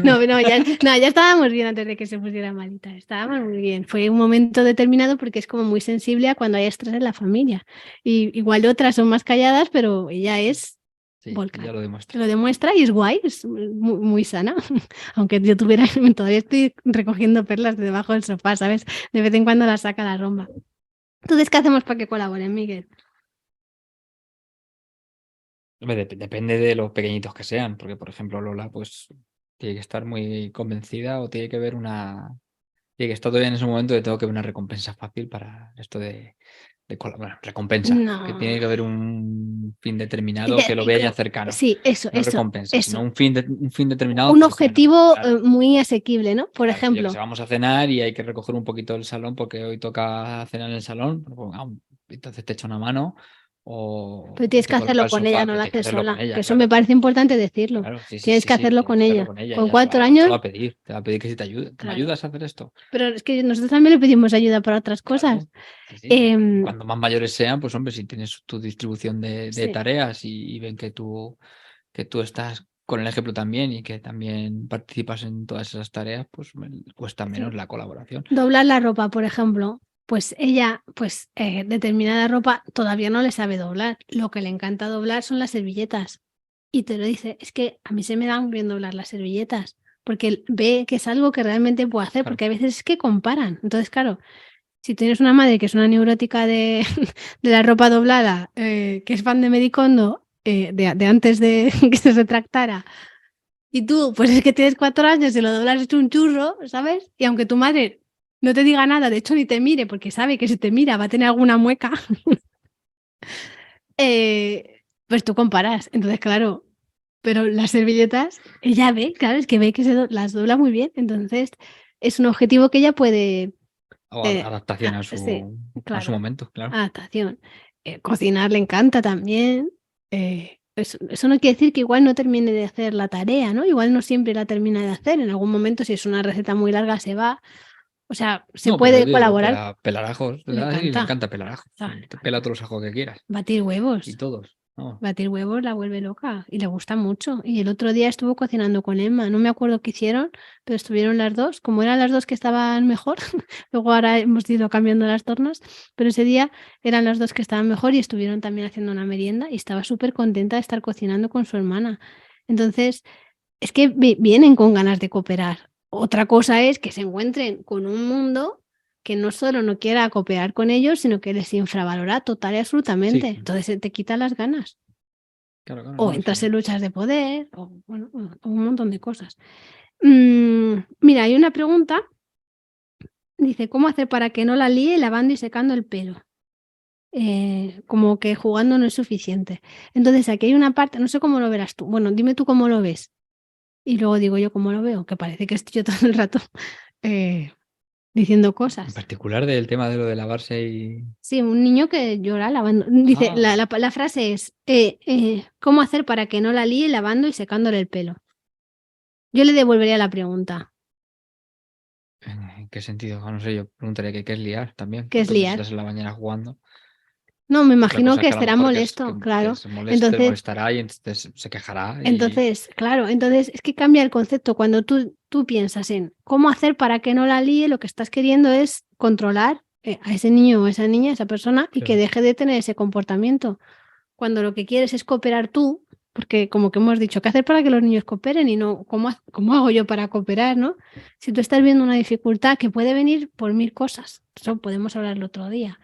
Ya estábamos bien antes de que se pusiera malita. Estábamos muy bien. Fue un momento determinado porque es como muy sensible a cuando hay estrés en la familia. Y igual otras son más calladas, pero ella es volcán. Ya lo demuestra. Lo demuestra y es guay, es muy, muy sana. Aunque yo todavía estoy recogiendo perlas de debajo del sofá, ¿sabes? De vez en cuando las saca la romba. Entonces, ¿qué hacemos para que colaboren, Miguel? Depende de los pequeñitos que sean, porque por ejemplo Lola pues tiene que estar muy convencida o tiene que ver tiene que estar todavía en ese momento de tengo que ver una recompensa fácil para esto de recompensa, que tiene que haber un fin determinado que lo vea ya cercano. Sí, eso. Recompensa, sino un fin determinado. Un objetivo muy asequible, ¿no? Por ejemplo. Vamos a cenar y hay que recoger un poquito el salón porque hoy toca cenar en el salón, entonces te echa una mano. Pero o tienes te que coloca hacerlo al con ella, sofá, no pero lo tienes que haces hacerlo con sola. ella, Que eso me claro. parece importante decirlo. Claro, sí, Tienes que hacerlo tienes con que hacerlo ella. con ella. Con Ella 4 te va años, a pedir, te va a pedir que si te ayude. ¿Me claro. ayudas a hacer esto? Pero es que nosotros también le pedimos ayuda para otras cosas. Claro, sí. Y Em, cuando más mayores sean, pues hombre, si tienes tu distribución de sí. tareas y ven que tú estás con el ejemplo también y que también participas en todas esas tareas, pues cuesta menos Sí. la colaboración. Doblar la ropa, por ejemplo, pues ella, pues determinada ropa todavía no le sabe doblar. Lo que le encanta doblar son las servilletas. Y te lo dice, es que a mí se me dan bien doblar las servilletas, porque él ve que es algo que realmente puedo hacer, Claro. porque a veces es que comparan. Entonces, claro, si tienes una madre que es una neurótica de, de la ropa doblada, que es fan de Medicondo, de antes de que se retractara, y tú, pues es que tienes 4 años y lo doblas hecho un churro, ¿sabes? Y aunque tu madre no te diga nada, de hecho ni te mire, porque sabe que si te mira va a tener alguna mueca, pues tú comparas. Entonces, claro, pero las servilletas, ella ve, claro, es que ve que las dobla muy bien. Entonces, es un objetivo que ella puede. O adaptación Sí, a su claro, momento, claro. adaptación. Cocinar le encanta también. Eso no quiere decir que igual no termine de hacer la tarea, ¿no? Igual no siempre la termina de hacer. En algún momento, si es una receta muy larga, se va. O sea, se No, pero puede oye, colaborar. pelar ajos, Le ¿verdad? Sí, le encanta. encanta pelar ajos. Le Te pela encanta. todos los ajos que quieras. Batir Y huevos. todos. No. Batir huevos la vuelve loca y le gusta mucho. Y el otro día estuvo cocinando con Emma. No me acuerdo qué hicieron, pero estuvieron las dos. Como eran las dos que estaban mejor, luego ahora hemos ido cambiando las tornas, pero ese día eran las dos que estaban mejor y estuvieron también haciendo una merienda y estaba súper contenta de estar cocinando con su hermana. Entonces, es que vienen con ganas de cooperar. Otra cosa es que se encuentren con un mundo que no solo no quiera cooperar con ellos, sino que les infravalora total y absolutamente. Sí, Entonces se te quita las ganas. claro, O no, entras sí. en luchas de poder, o bueno, o un montón de cosas. Mira, hay una pregunta, dice, ¿cómo hacer para que no la líe lavando y secando el pelo? Como que jugando no es suficiente. Entonces, aquí hay una parte, no sé cómo lo verás tú. Bueno, dime tú cómo lo ves. Y luego digo yo cómo lo veo, que parece que estoy yo todo el rato eh, diciendo En cosas. particular del tema de lo de lavarse y. Sí, un niño que llora lavando. Dice, Ah, la frase es, ¿cómo hacer para que no la líe lavando y secándole el pelo? Yo le devolvería la pregunta. ¿en qué sentido? No sé, yo preguntaría qué es liar también. ¿Qué es Entonces liar? estás en la bañera jugando. No, me Otra imagino cosa es que que a lo será mejor molesto, que claro. se Entonces, molestará y entonces se quejará y. entonces, claro, entonces es que cambia el concepto. Cuando tú piensas en cómo hacer para que no la líe, lo que estás queriendo es controlar a ese niño o a esa niña, a esa persona, y que Claro. deje de tener ese comportamiento. Cuando lo que quieres es cooperar tú, porque como que hemos dicho, ¿qué hacer para que los niños cooperen? Y no, ¿cómo hago yo para cooperar, no? Si tú estás viendo una dificultad que puede venir por 1000 cosas, eso podemos hablar el otro día.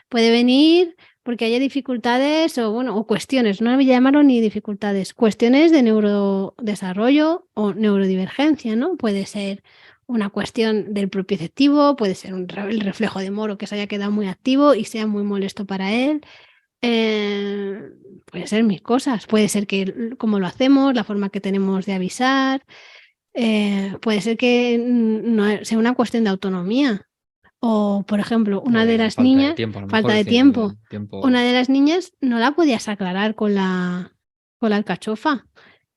Puede venir porque haya dificultades o, bueno, o cuestiones, no voy a llamarlo ni dificultades, cuestiones de neurodesarrollo o neurodivergencia, ¿no? Puede ser una cuestión del propioceptivo, puede ser el reflejo de Moro que se haya quedado muy activo y sea muy molesto para él. Puede ser mil cosas, puede ser que cómo lo hacemos, la forma que tenemos de avisar, puede ser que no sea una cuestión de autonomía. O, por ejemplo, una de las Falta de niñas, tiempo, a lo falta mejor, es de decir, tiempo. el tiempo. Una de las niñas no la podías aclarar con la alcachofa.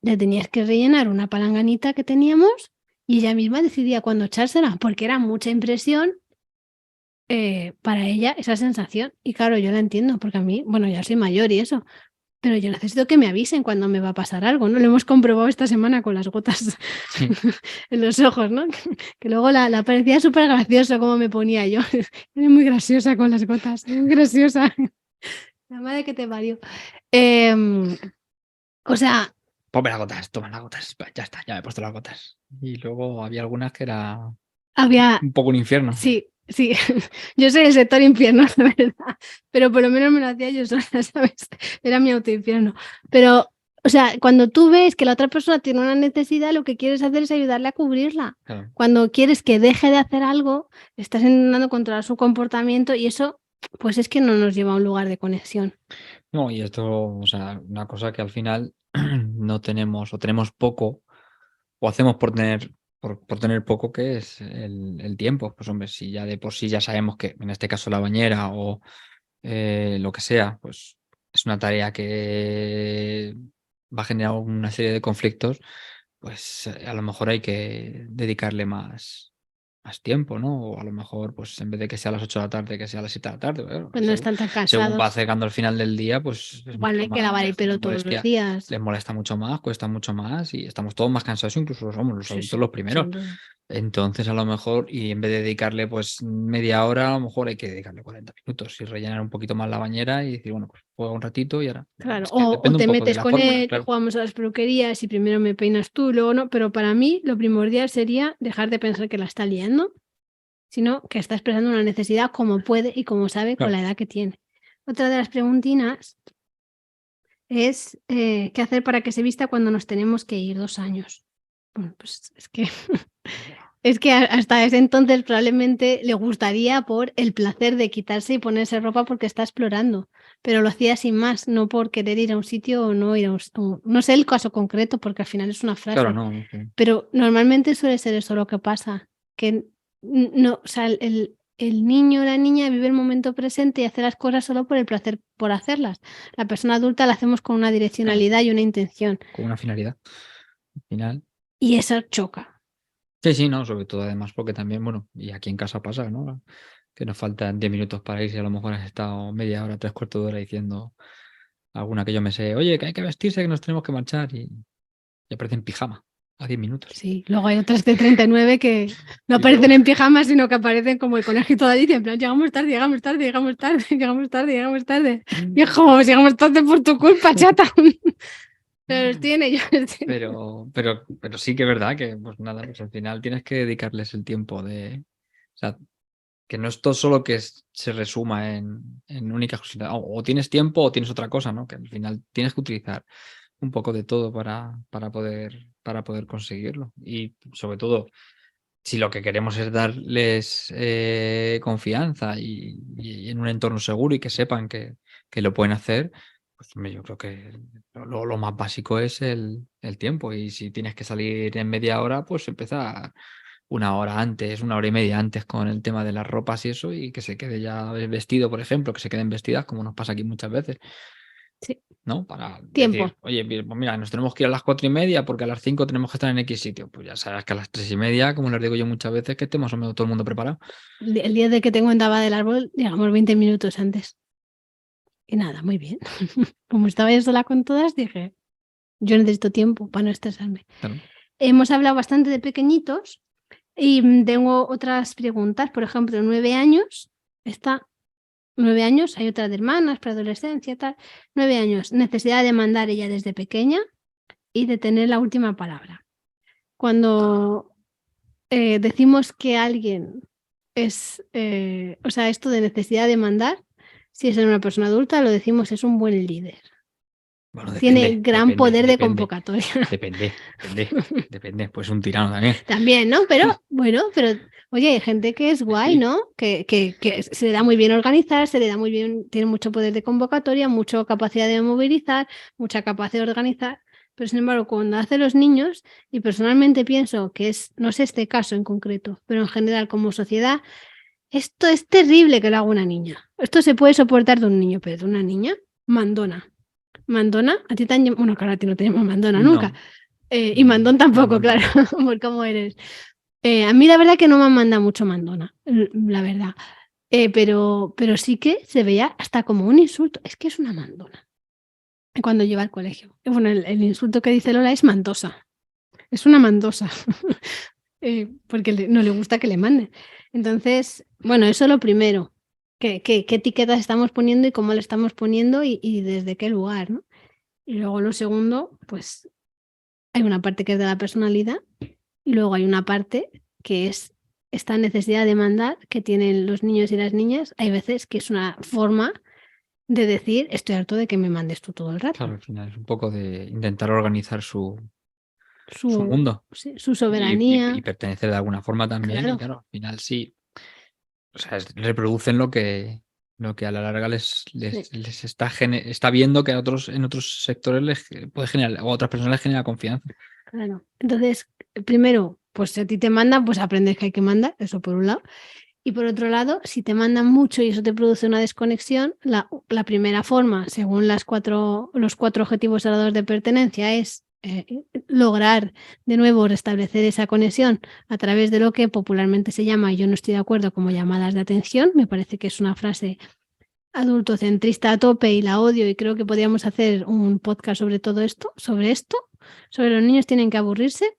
Le tenías que rellenar una palanganita que teníamos y ella misma decidía cuándo echársela, porque era mucha impresión para ella esa sensación. Y claro, yo la entiendo, porque a mí, bueno, ya soy mayor y eso, pero yo necesito que me avisen cuando me va a pasar algo, ¿no? Lo hemos comprobado esta semana con las gotas en los ojos, ¿no? Que luego la parecía súper gracioso cómo me ponía yo. Eres muy graciosa con las gotas, muy graciosa. La madre que te parió. O sea, Ponme las gotas, toma las gotas. Ya está, ya me he puesto las gotas. Y luego había algunas que era había, un poco un infierno. sí, sí, yo soy el sector infierno, la verdad, pero por lo menos me lo hacía yo sola, ¿sabes? Era mi autoinfierno. Pero, o sea, cuando tú ves que la otra persona tiene una necesidad, lo que quieres hacer es ayudarle a cubrirla. Claro. Cuando quieres que deje de hacer algo, estás intentando controlar su comportamiento y eso, pues es que no nos lleva a un lugar de conexión. No, y esto, o sea, una cosa que al final no tenemos o tenemos poco o hacemos por tener poco, que es el tiempo. Pues hombre, si ya de por sí ya sabemos que en este caso la bañera o lo que sea, pues es una tarea que va a generar una serie de conflictos, pues a lo mejor hay que dedicarle más tiempo, ¿no? O a lo mejor, pues en vez de que sea a las 8 de la tarde, que sea a las 7 de la tarde. Bueno, Pues no están tan según va cansados. acercando al final del día, pues es Igual no mucho hay que lavar el más pelo todos los molestia. días. Les molesta mucho más, cuesta mucho más y estamos todos más cansados, incluso somos los Sí, adultos sí, los primeros. sin duda. Entonces, a lo mejor, y en vez de dedicarle pues media hora, a lo mejor hay que dedicarle 40 minutos y rellenar un poquito más la bañera y decir, bueno, pues juega un ratito y ahora. Claro, Es que o depende un te poco de metes la con fórmula, él y claro. jugamos a las peluquerías y primero me peinas tú, luego no. Pero para mí lo primordial sería dejar de pensar que la está liando, sino que está expresando una necesidad como puede y como sabe con Claro. la edad que tiene. Otra de las preguntinas es ¿qué hacer para que se vista cuando nos tenemos que ir 2 años? Bueno, pues es que es que hasta ese entonces probablemente le gustaría por el placer de quitarse y ponerse ropa porque está explorando, pero lo hacía sin más, no por querer ir a un sitio o no ir a o no sé el caso concreto, porque al final es una Claro, frase, no. pero normalmente suele ser eso lo que pasa, que no, o sea, el niño o la niña vive el momento presente y hace las cosas solo por el placer por hacerlas. La persona adulta la hacemos con una direccionalidad y una intención, Con una finalidad. Al final. y eso choca. Sí, no, sobre todo además porque también, bueno, y aquí en casa pasa, ¿no? Que nos faltan 10 minutos para irse, a lo mejor has estado media hora, 3/4 de hora diciendo alguna que yo me sé, oye, que hay que vestirse, que nos tenemos que marchar y aparece en pijama a 10 minutos. Sí, luego hay otras de 39 que no Y aparecen luego- en pijama, sino que aparecen como el conejito de Alicia, en plan, llegamos tarde, llegamos tarde, llegamos tarde, llegamos tarde, llegamos tarde. Viejo, llegamos tarde por tu culpa, chata. Pero los tiene, yo los tiene. Pero sí que es verdad que, pues nada, pues al final tienes que dedicarles el tiempo de. O sea, que no es todo solo que se resuma en únicas cositas. O tienes tiempo o tienes otra cosa, ¿no? Que al final tienes que utilizar un poco de todo para poder conseguirlo. Y sobre todo, si lo que queremos es darles confianza y en un entorno seguro y que sepan que lo pueden hacer, pues hombre, yo creo que lo más básico es el tiempo. Y si tienes que salir en media hora, pues empezar 1 hora antes, 1 hora y media antes con el tema de las ropas y eso, y que se quede ya vestido, por ejemplo, que se queden vestidas, como nos pasa aquí muchas veces, Sí, ¿no? Para tiempo. decir, oye, pues mira, nos tenemos que ir a las 4:30 porque a las 5 tenemos que estar en X sitio. Pues ya sabes que a las 3:30, como les digo yo muchas veces, que esté más o menos todo el mundo preparado. El día de que tengo en Daba del árbol, llegamos 20 minutos antes. Y nada, muy bien. Como estaba yo sola con todas, dije, yo necesito tiempo para no estresarme. Claro. Hemos hablado bastante de pequeñitos y tengo otras preguntas. Por ejemplo, 9 años, está 9 años, hay otra de hermanas, preadolescencia, tal. 9 años, necesidad de mandar ella desde pequeña y de tener la última palabra. Cuando decimos que alguien es, o sea, esto de necesidad de mandar, si es en una persona adulta, lo decimos es un buen líder. Bueno, Tiene gran poder de depende, convocatoria. depende, pues un tirano también. También, ¿no? Pero bueno, pero oye, hay gente que es guay, Sí. ¿no? Que se le da muy bien organizar, se le da muy bien, tiene mucho poder de convocatoria, mucha capacidad de movilizar, mucha capacidad de organizar. Pero sin embargo, cuando hace los niños, y personalmente pienso que es, no sé este caso en concreto, pero en general como sociedad, esto es terrible que lo haga una niña. Esto se puede soportar de un niño, pero de una niña, mandona. Mandona, a ti tan, bueno, claro, a ti no te llaman mandona nunca. No, Y mandón tampoco, Mandón claro, tampoco. por cómo eres. A mí la verdad que no me han mandado mucho mandona, la verdad. Pero sí que se veía hasta como un insulto. Es que es una mandona. Cuando lleva al colegio. Bueno, el insulto que dice Lola es mandosa. Es una mandosa. Porque no le gusta que le manden. Entonces, bueno, eso es lo primero. ¿Qué etiquetas estamos poniendo y cómo le estamos poniendo y desde qué lugar, ¿no? Y luego lo segundo, pues hay una parte que es de la personalidad y luego hay una parte que es esta necesidad de mandar que tienen los niños y las niñas. Hay veces que es una forma de decir, estoy harto de que me mandes tú todo el rato. Claro, al final es un poco de intentar organizar su Su mundo y soberanía. pertenecer de alguna forma también. Y Claro. claro, al final sí, o sea, reproducen lo que a la larga les está viendo que en otros sectores les puede generar, o a otras personas les genera confianza. Claro. Entonces, primero, pues si a ti te mandan, pues aprendes que hay que mandar, eso por un lado. Y por otro lado, si te mandan mucho y eso te produce una desconexión, la primera forma, según los 4 objetivos habladores de pertenencia, es lograr de nuevo restablecer esa conexión a través de lo que popularmente se llama, y yo no estoy de acuerdo, como llamadas de atención. Me parece que es una frase adultocentrista a tope y la odio, y creo que podríamos hacer un podcast sobre todo esto, sobre los niños tienen que aburrirse.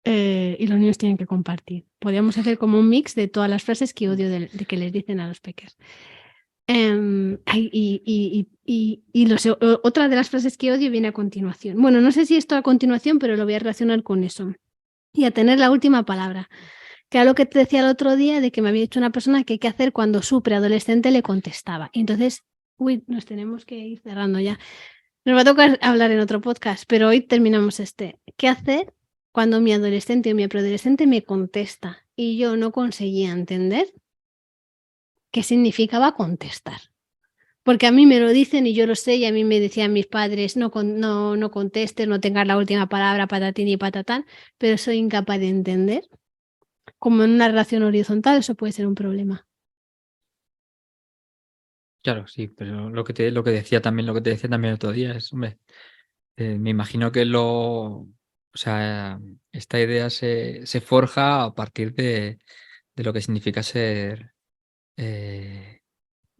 Y los niños tienen que compartir. Podríamos hacer como un mix de todas las frases que odio de que les dicen a los peques. Otra de las frases que odio viene a continuación. Bueno, no sé si esto a continuación, pero lo voy a relacionar con eso. Y a tener la última palabra. Que era lo que te decía el otro día, de que me había dicho una persona que hay que hacer cuando su preadolescente le contestaba. Y entonces, nos tenemos que ir cerrando ya. Nos va a tocar hablar en otro podcast, pero hoy terminamos este. ¿Qué hacer cuando mi adolescente o mi preadolescente me contesta y yo no conseguía entender qué significaba contestar? Porque a mí me lo dicen y yo lo sé, y a mí me decían mis padres, no contestes, no tengas la última palabra, patatín y patatán, pero soy incapaz de entender. Como en una relación horizontal, eso puede ser un problema. Claro, sí, pero lo que te decía también el otro día es, hombre, me imagino que o sea, esta idea se forja a partir de lo que significa ser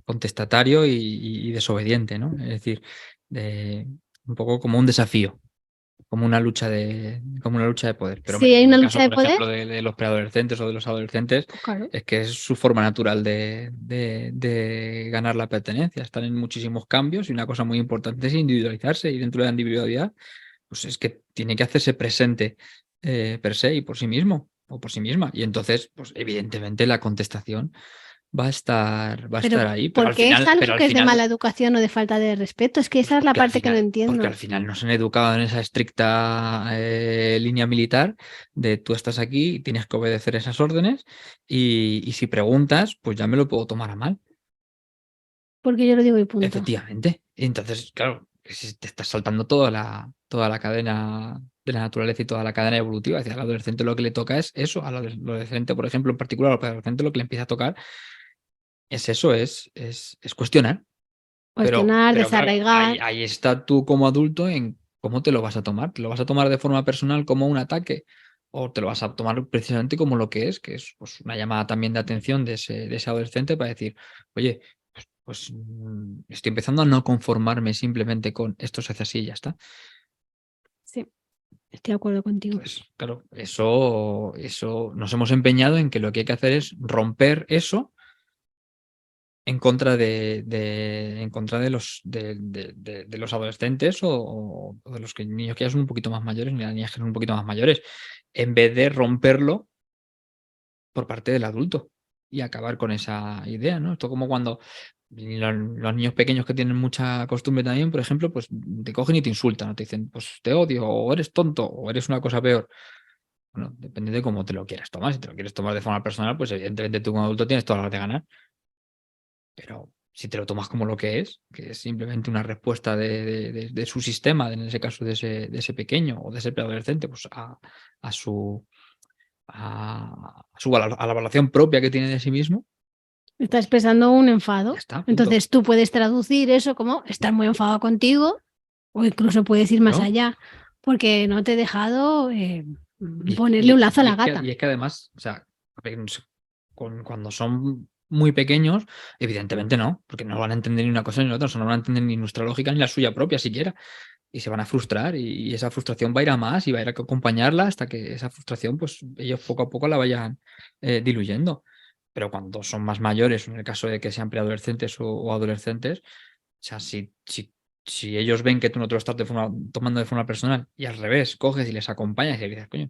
contestatario y desobediente, ¿no? Es decir, un poco como un desafío, como una lucha de poder. Pero Si hay en una el lucha caso, de por poder, ejemplo, de los preadolescentes o de los adolescentes, claro. es que es su forma natural de ganar la pertenencia. Están en muchísimos cambios y una cosa muy importante es individualizarse, y dentro de la individualidad, pues es que tiene que hacerse presente per se y por sí mismo o por sí misma. Y entonces, pues evidentemente la contestación va a estar ahí, pero ¿por al qué es final, algo que es de mala educación o de falta de respeto? Es que pues esa es la parte que no porque entiendo. al final nos han educado en esa estricta línea militar de tú estás aquí y tienes que obedecer esas órdenes, y si preguntas, pues ya me lo puedo tomar a mal. Porque yo lo digo y punto. Efectivamente. Y entonces, claro, que si te estás saltando toda la cadena de la naturaleza y toda la cadena evolutiva. Es decir, al adolescente lo que le toca es eso. Al adolescente, por ejemplo, en particular, al adolescente lo que le empieza a tocar es eso, es cuestionar. Cuestionar, Pero claro, desarraigar. ahí está tú como adulto en cómo te lo vas a tomar. ¿Te lo vas a tomar de forma personal como un ataque? ¿O te lo vas a tomar precisamente como lo que es pues, una llamada también de atención de ese adolescente para decir, oye, pues estoy empezando a no conformarme simplemente con esto se hace así y ya está? Sí, estoy de acuerdo contigo. Pues claro, eso nos hemos empeñado en que lo que hay que hacer es romper eso en contra de los adolescentes o de los niños que ya son un poquito más mayores, ni las niñas que son un poquito más mayores, en vez de romperlo por parte del adulto y acabar con esa idea, ¿no? Esto como cuando los niños pequeños que tienen mucha costumbre también, por ejemplo, pues te cogen y te insultan, o te dicen, pues te odio, o eres tonto, o eres una cosa peor. Bueno, depende de cómo te lo quieras tomar. Si te lo quieres tomar de forma personal, pues evidentemente tú como adulto tienes todas las de ganar. Pero si te lo tomas como lo que es simplemente una respuesta de su sistema, en ese caso de ese pequeño o de ese preadolescente, pues a su a la valoración propia que tiene de sí mismo, Está expresando un ya enfado. está, punto. Entonces tú puedes traducir eso como estar muy enfadado contigo, o incluso puedes ir más ¿No? allá, porque no te he dejado Y, ponerle y- un lazo a y la es que, gata. y es que además, o sea, a ver, no sé, cuando son muy pequeños, evidentemente no, porque no van a entender ni una cosa ni la otra, o sea, no van a entender ni nuestra lógica ni la suya propia siquiera. Y se van a frustrar, y esa frustración va a ir a más y va a ir a acompañarla hasta que esa frustración, pues ellos poco a poco la vayan diluyendo. Pero cuando son más mayores, en el caso de que sean preadolescentes o adolescentes, o sea, si ellos ven que tú no te lo estás tomando de forma personal y al revés, coges y les acompañas y les dices, coño,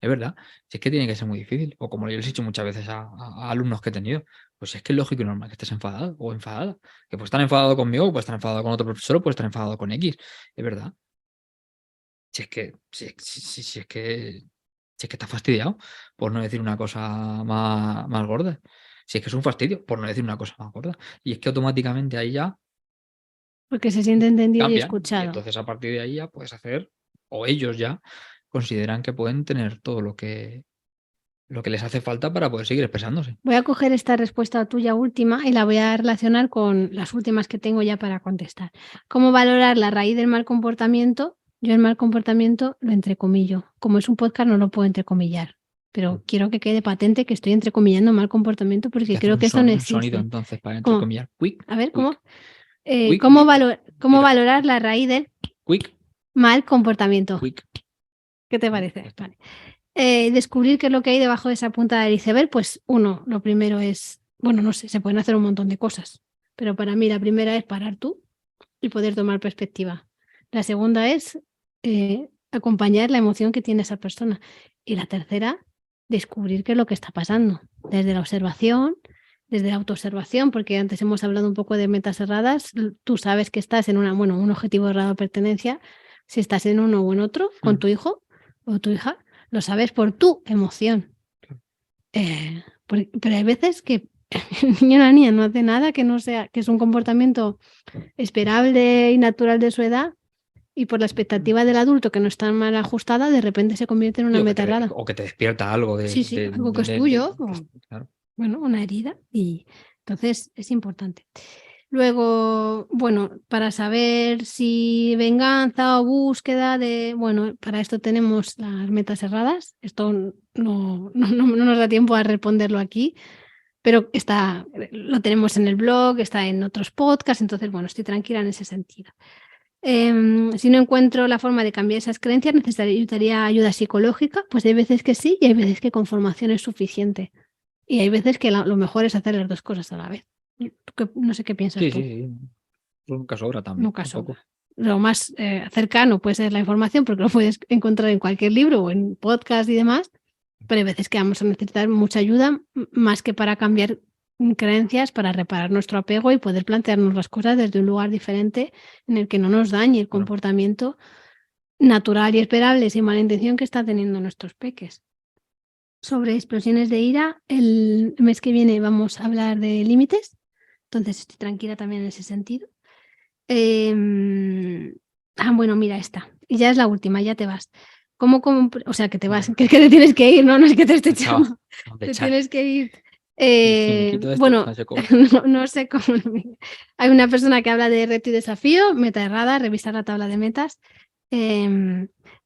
es verdad, si es que tiene que ser muy difícil, o como yo les he dicho muchas veces a alumnos que he tenido, pues es que es lógico y normal que estés enfadado o enfadada, que puedes estar enfadado conmigo, puedes estar enfadado con otro profesor, o puedes estar enfadado con X, es verdad. Si es que, si es que, si es que estás fastidiado, por no decir una cosa más gorda. Si es que es un fastidio, por no decir una cosa más gorda. Y es que automáticamente ahí ya Porque se siente entendido y cambian. Y escuchado. entonces a partir de ahí ya puedes hacer, o ellos ya consideran que pueden tener todo lo que lo que les hace falta para poder seguir expresándose. Voy a coger esta respuesta tuya última y la voy a relacionar con las últimas que tengo ya para contestar. ¿Cómo valorar la raíz del mal comportamiento? Yo el mal comportamiento lo entrecomillo. Como es un podcast no lo puedo entrecomillar, pero quiero que quede patente que estoy entrecomillando mal comportamiento porque creo que eso no un sonido existe. entonces para ¿Cómo? entrecomillar. Quick. A ver, quick, ¿cómo? quick, ¿Cómo mira. valorar la raíz del Quick, mal comportamiento? quick. ¿Qué te parece? Vale. Descubrir qué es lo que hay debajo de esa punta del iceberg, pues lo primero es, bueno, no sé, se pueden hacer un montón de cosas, pero para mí la primera es parar tú y poder tomar perspectiva. La segunda es acompañar la emoción que tiene esa persona. Y la tercera, descubrir qué es lo que está pasando, desde la observación, desde la autoobservación, porque antes hemos hablado un poco de metas cerradas, tú sabes que estás en un objetivo errado de pertenencia, si estás en uno o en otro, con tu hijo o tu hija, lo sabes por tu emoción. Pero hay veces que el niño o la niña no hace nada que no sea, que es un comportamiento esperable y natural de su edad, y por la expectativa del adulto que no está mal ajustada, de repente se convierte en una meta errada. O que te despierta algo de. Sí, algo que es tuyo, claro. bueno, una herida, y entonces es importante. Luego, para saber si venganza o búsqueda para esto tenemos las metas cerradas. Esto no nos da tiempo a responderlo aquí, pero lo tenemos en el blog, está en otros podcasts, entonces, estoy tranquila en ese sentido. Si no encuentro la forma de cambiar esas creencias, necesitaría ayuda psicológica, pues hay veces que sí y hay veces que con formación es suficiente. Y hay veces que lo mejor es hacer las dos cosas a la vez. No sé qué piensas tú. Sí. Nunca sobra también. Nunca sobra. Lo más cercano puede ser la información porque lo puedes encontrar en cualquier libro o en podcast y demás, pero hay veces que vamos a necesitar mucha ayuda más que para cambiar creencias, para reparar nuestro apego y poder plantearnos las cosas desde un lugar diferente en el que no nos dañe el comportamiento natural y esperable sin mala intención que están teniendo nuestros peques. Sobre explosiones de ira, el mes que viene vamos a hablar de límites, entonces estoy tranquila también en ese sentido. Mira esta. Y ya es la última, ya te vas. O sea, que te vas, que te tienes que ir, no es que te esté echando. Te tienes que ir. No sé cómo. Hay una persona que habla de reto y desafío, meta errada, revisar la tabla de metas.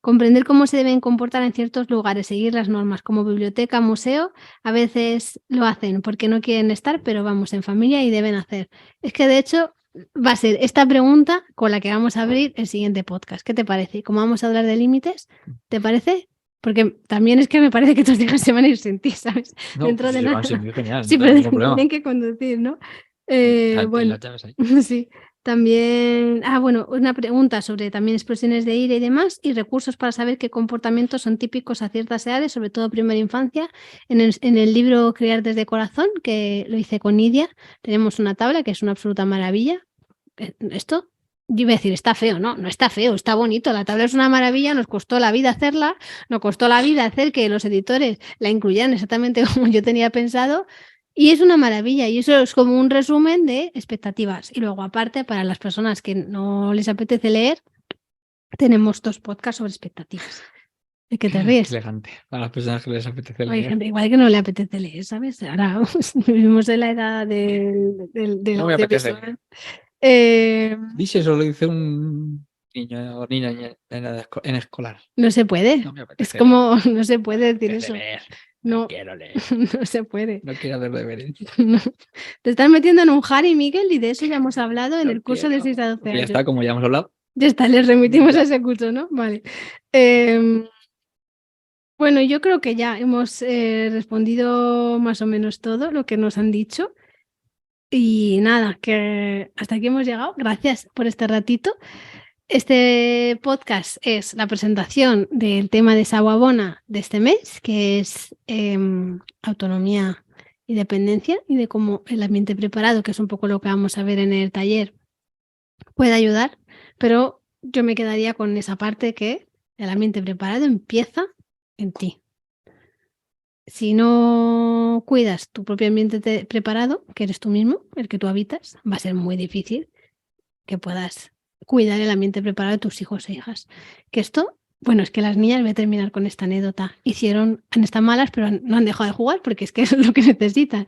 Comprender cómo se deben comportar en ciertos lugares, seguir las normas, como biblioteca, museo, a veces lo hacen porque no quieren estar, pero vamos, en familia y deben hacer. Es que de hecho va a ser esta pregunta con la que vamos a abrir el siguiente podcast. ¿Qué te parece? Como vamos a hablar de límites, ¿te parece? Porque también es que me parece que tus hijos se van a ir sin ti, ¿sabes? No, dentro de nada. Muy genial, sí, no pero problema. tienen que conducir, ¿no? Las llaves ahí. Sí. También, una pregunta sobre también explosiones de ira y demás, y recursos para saber qué comportamientos son típicos a ciertas edades, sobre todo primera infancia. En el libro Criar desde Corazón, que lo hice con Nidia, tenemos una tabla que es una absoluta maravilla. Esto, yo iba a decir, está feo, no está feo, está bonito, la tabla es una maravilla, nos costó la vida hacerla, nos costó la vida hacer que los editores la incluyeran exactamente como yo tenía pensado. Y es una maravilla, y eso es como un resumen de expectativas. Y luego, aparte, para las personas que no les apetece leer, tenemos 2 podcasts sobre expectativas. ¿De qué te ríes? Elegante. Para las personas que les apetece leer. Hay gente igual que no le apetece leer, ¿sabes? Ahora vivimos en la edad del no me apetece. Dice eso lo dice un niño o niña en escolar. No se puede. No me apetece es como, leer. No se puede decir eso. Leer. No quiero leer. No se puede. No quiero hacer deberes. No. Te estás metiendo en un Harry, Miguel, y de eso ya hemos hablado en el curso de 6 a 12 años. Ya está, como ya hemos hablado. Ya está, les remitimos a ese curso, ¿no? Vale. Yo creo que ya hemos respondido más o menos todo lo que nos han dicho. Y nada, que hasta aquí hemos llegado. Gracias por este ratito. Este podcast es la presentación del tema de Sawabona de este mes, que es autonomía y dependencia, y de cómo el ambiente preparado, que es un poco lo que vamos a ver en el taller, puede ayudar. Pero yo me quedaría con esa parte que el ambiente preparado empieza en ti. Si no cuidas tu propio ambiente preparado, que eres tú mismo, el que tú habitas, va a ser muy difícil que puedas cuidar el ambiente preparado de tus hijos e hijas. Que esto Bueno, es que las niñas, voy a terminar con esta anécdota, han estado malas, pero no han dejado de jugar porque es que es lo que necesitan.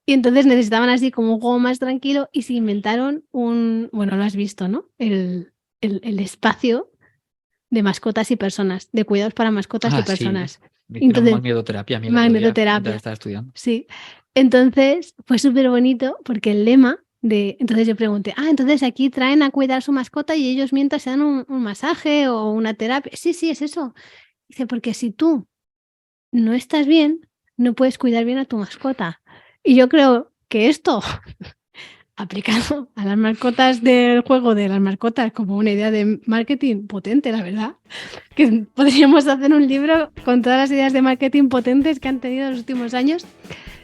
Y entonces necesitaban así como un juego más tranquilo y se inventaron bueno, lo has visto, ¿no? El espacio de mascotas y personas, de cuidados para mascotas y Ah, sí. personas. Me hicieron Entonces, magnetoterapia a mí el otro día mientras magnetoterapia, estaba estudiando. sí. Entonces, fue súper bonito porque el lema entonces yo pregunté, entonces aquí traen a cuidar su mascota y ellos mientras se dan un masaje o una terapia. Sí, es eso. Dice, porque si tú no estás bien, no puedes cuidar bien a tu mascota. Y yo creo que esto, aplicado a las mascotas del juego de las mascotas como una idea de marketing potente, la verdad, que podríamos hacer un libro con todas las ideas de marketing potentes que han tenido en los últimos años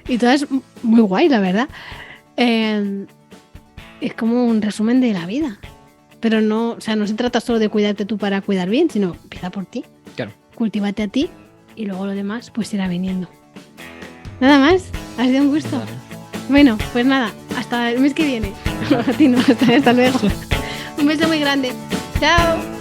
y todas muy guay, la verdad. Es como un resumen de la vida. Pero no, o sea, no se trata solo de cuidarte tú para cuidar bien, sino empieza por ti. Claro. Cultívate a ti y luego lo demás pues irá viniendo. Nada más, ha sido un gusto. Vale. Bueno, pues nada, hasta el mes que viene. A ti no, hasta luego. Un beso muy grande. Chao.